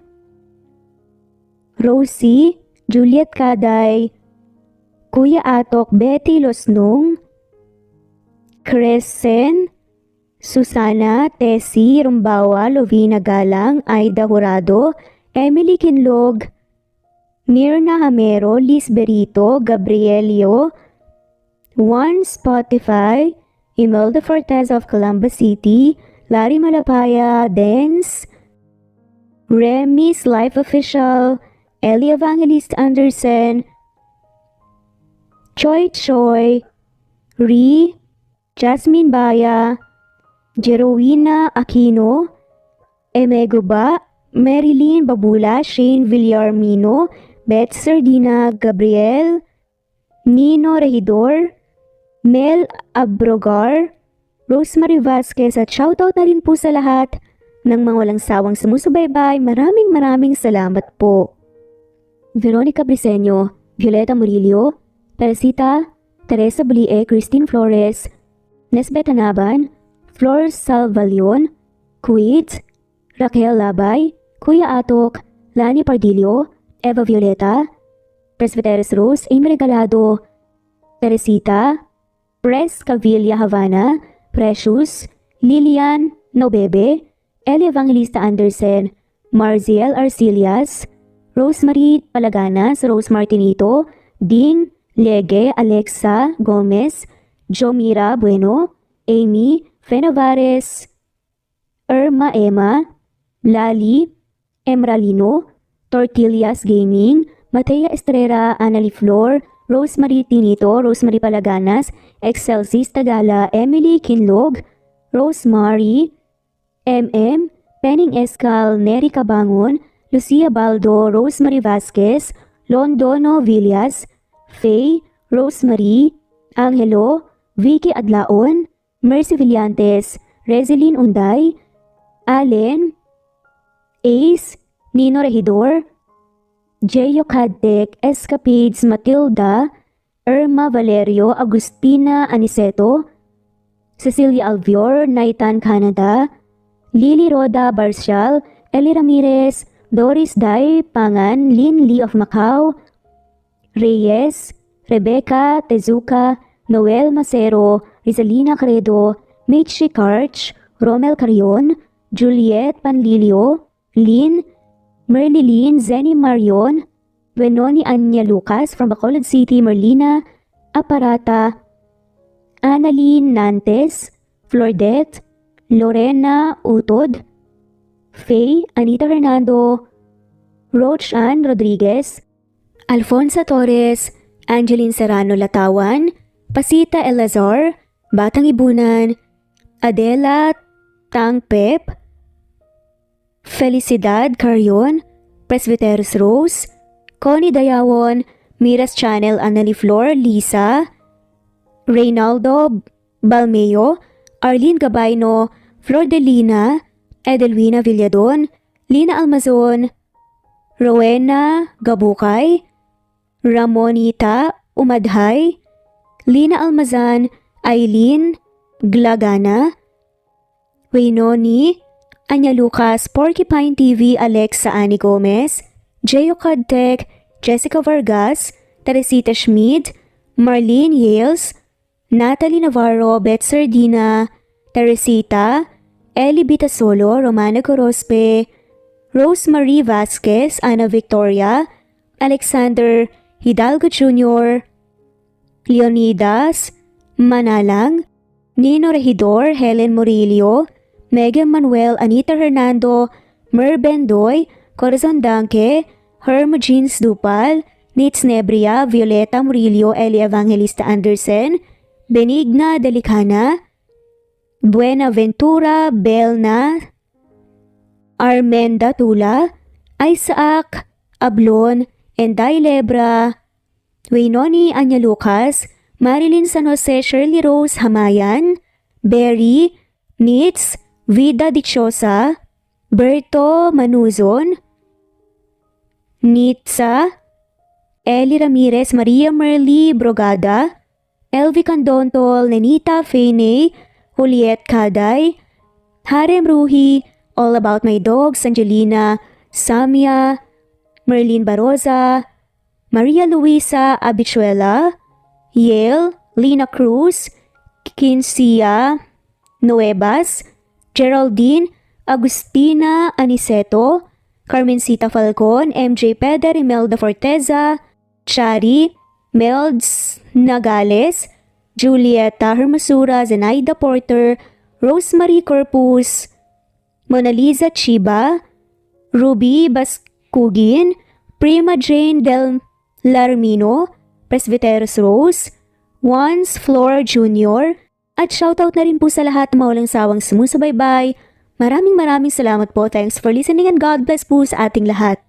Rosie, Juliet Kaday, Kuya Atok, Betty Losnong, Crescen, Susana, Tessie Rumbawa, Lovina Galang, Aida Jurado, Emily Kinlog, Mirna Hamero, Liz Berito, Gabrielio, Juan Spotify, Imelda Fortes of Columbus City, Larry Malapaya, Dance, Remy's Life Official, Ellie Evangelist Anderson, Choi Choi, Ri, Jasmine Baya, Jerowina Aquino, Emeguba, Marilyn Babula, Shane Villarmino, Beth Sardina, Gabriel, Nino Regidor, Mel Abrogar, Rosemary Vasquez at shoutout na rin po sa lahat ng mga walang sawang sumusubaybay. Maraming salamat po. Veronica Briseño, Violeta Murillo, Teresita, Teresa Bulie, Christine Flores, Nesbeth Anaban, Flor Salvalion, Quid, Raquel Labay, Kuya Atok, Lani Pardillo, Eva Violeta, Presbyteros Rose, Amy Regalado, Teresita, Pres Cavilla Havana, Precious, Lilian Nobebe, Ellie Evangelista Anderson, Marziel Arcilias, Rosemary Palaganas, Rose Martinito, Ding Lege, Alexa Gomez, Jomira Bueno, Amy Fenavares, Irma Emma, Lali Emralino, Tortillas Gaming, Matea Estrera, Annalie Flor, Rosemary Tinito, Rosemary Palaganas, Excelsis Tagala, Emily Kinlog, Rosemary, MM, Penning Escal, Neri Cabangon, Lucia Baldo, Rosemary Vasquez, Londono Villas, Faye, Rosemary, Angelo, Vicky Adlaon, Mercy Villantes, Rezeline Unday, Allen, Ace, Nino Regidor, Jeyo Cadtec, Escapades Matilda, Irma Valerio, Agustina Aniceto, Cecilia Alvior, Naitan Canada, Lily Roda Barcial, Eli Ramirez, Doris Day Pangan, Lynn Lee of Macau, Reyes, Rebecca Tezuka, Noel Macero, Rizalina Credo, Mitchie Karch, Romel Carion, Juliet Panlilio, Lynn, Merlilyn Zenny Marion, Benoni Anya Lucas from Bacolod City, Merlina Aparata, Annalyn Nantes, Flordette, Lorena Utod, Faye, Anita Hernando, Roach Ann Rodriguez, Alfonso Torres, Angeline Serrano Latawan, Pasita Elazar, Batang Ibunan, Adela Tangpep, Felicidad Carion, Presbyteros Rose, Connie Dayawon, Miras Channel, Annalie Flor, Lisa, Reynaldo Balmeo, Arlene Gabayno, Flor de Lina, Edelwina Villadon, Lina Almazon, Rowena Gabukay, Ramonita Umadhay, Lina Almazan, Aileen Glagana, Waynoni, Anya Lucas, Porcupine TV, Alexa Ani Gomez, Jeyo Cadtec, Jessica Vargas, Teresita Schmid, Marlene Yales, Natalie Navarro, Beth Sardina, Teresita, Ellie Bitasolo, Romana Corospe, Rosemary Vasquez, Ana Victoria, Alexander Hidalgo Jr., Leonidas Manalang, Nino Regidor, Helen Murillo, Megan Manuel, Anita Hernando, Mer Bendoy, Corazon Danke, Herm Jeans Dupal, Nitz Nebria, Violeta Murillo, Elia Evangelista Anderson, Benigna Delicana, Buenaventura Belna, Armenda Tula, Isaac Ablon, Enday Lebra, Waynoni Anya Lucas, Marilyn San Jose, Shirley Rose Hamayan, Berry, Nitz, Vida Dichosa, Berto Manuzon, Nitza, Eli Ramirez, Maria Merly Brogada, Elvi Candontol, Nenita Fene, Juliet Kaday, Harem Ruhi, All About My Dogs, Angelina, Samia, Merlin Baroza, Maria Luisa Abichuela, Yale, Lina Cruz, Kincia Nuevas, Geraldine Agustina Aniceto, Carmencita Falcon, MJ Peder, Imelda Forteza, Chari, Melds Nagales, Julieta Hermosura, Zenaida Porter, Rosemary Corpus, Mona Lisa Chiba, Ruby Baskugin, Prima Jane Del Larmino, Presbyteros Rose, Once Flora Jr., at shoutout na rin po sa lahat na mawalang sawang sumusubaybay. Maraming salamat po. Thanks for listening and God bless po sa ating lahat.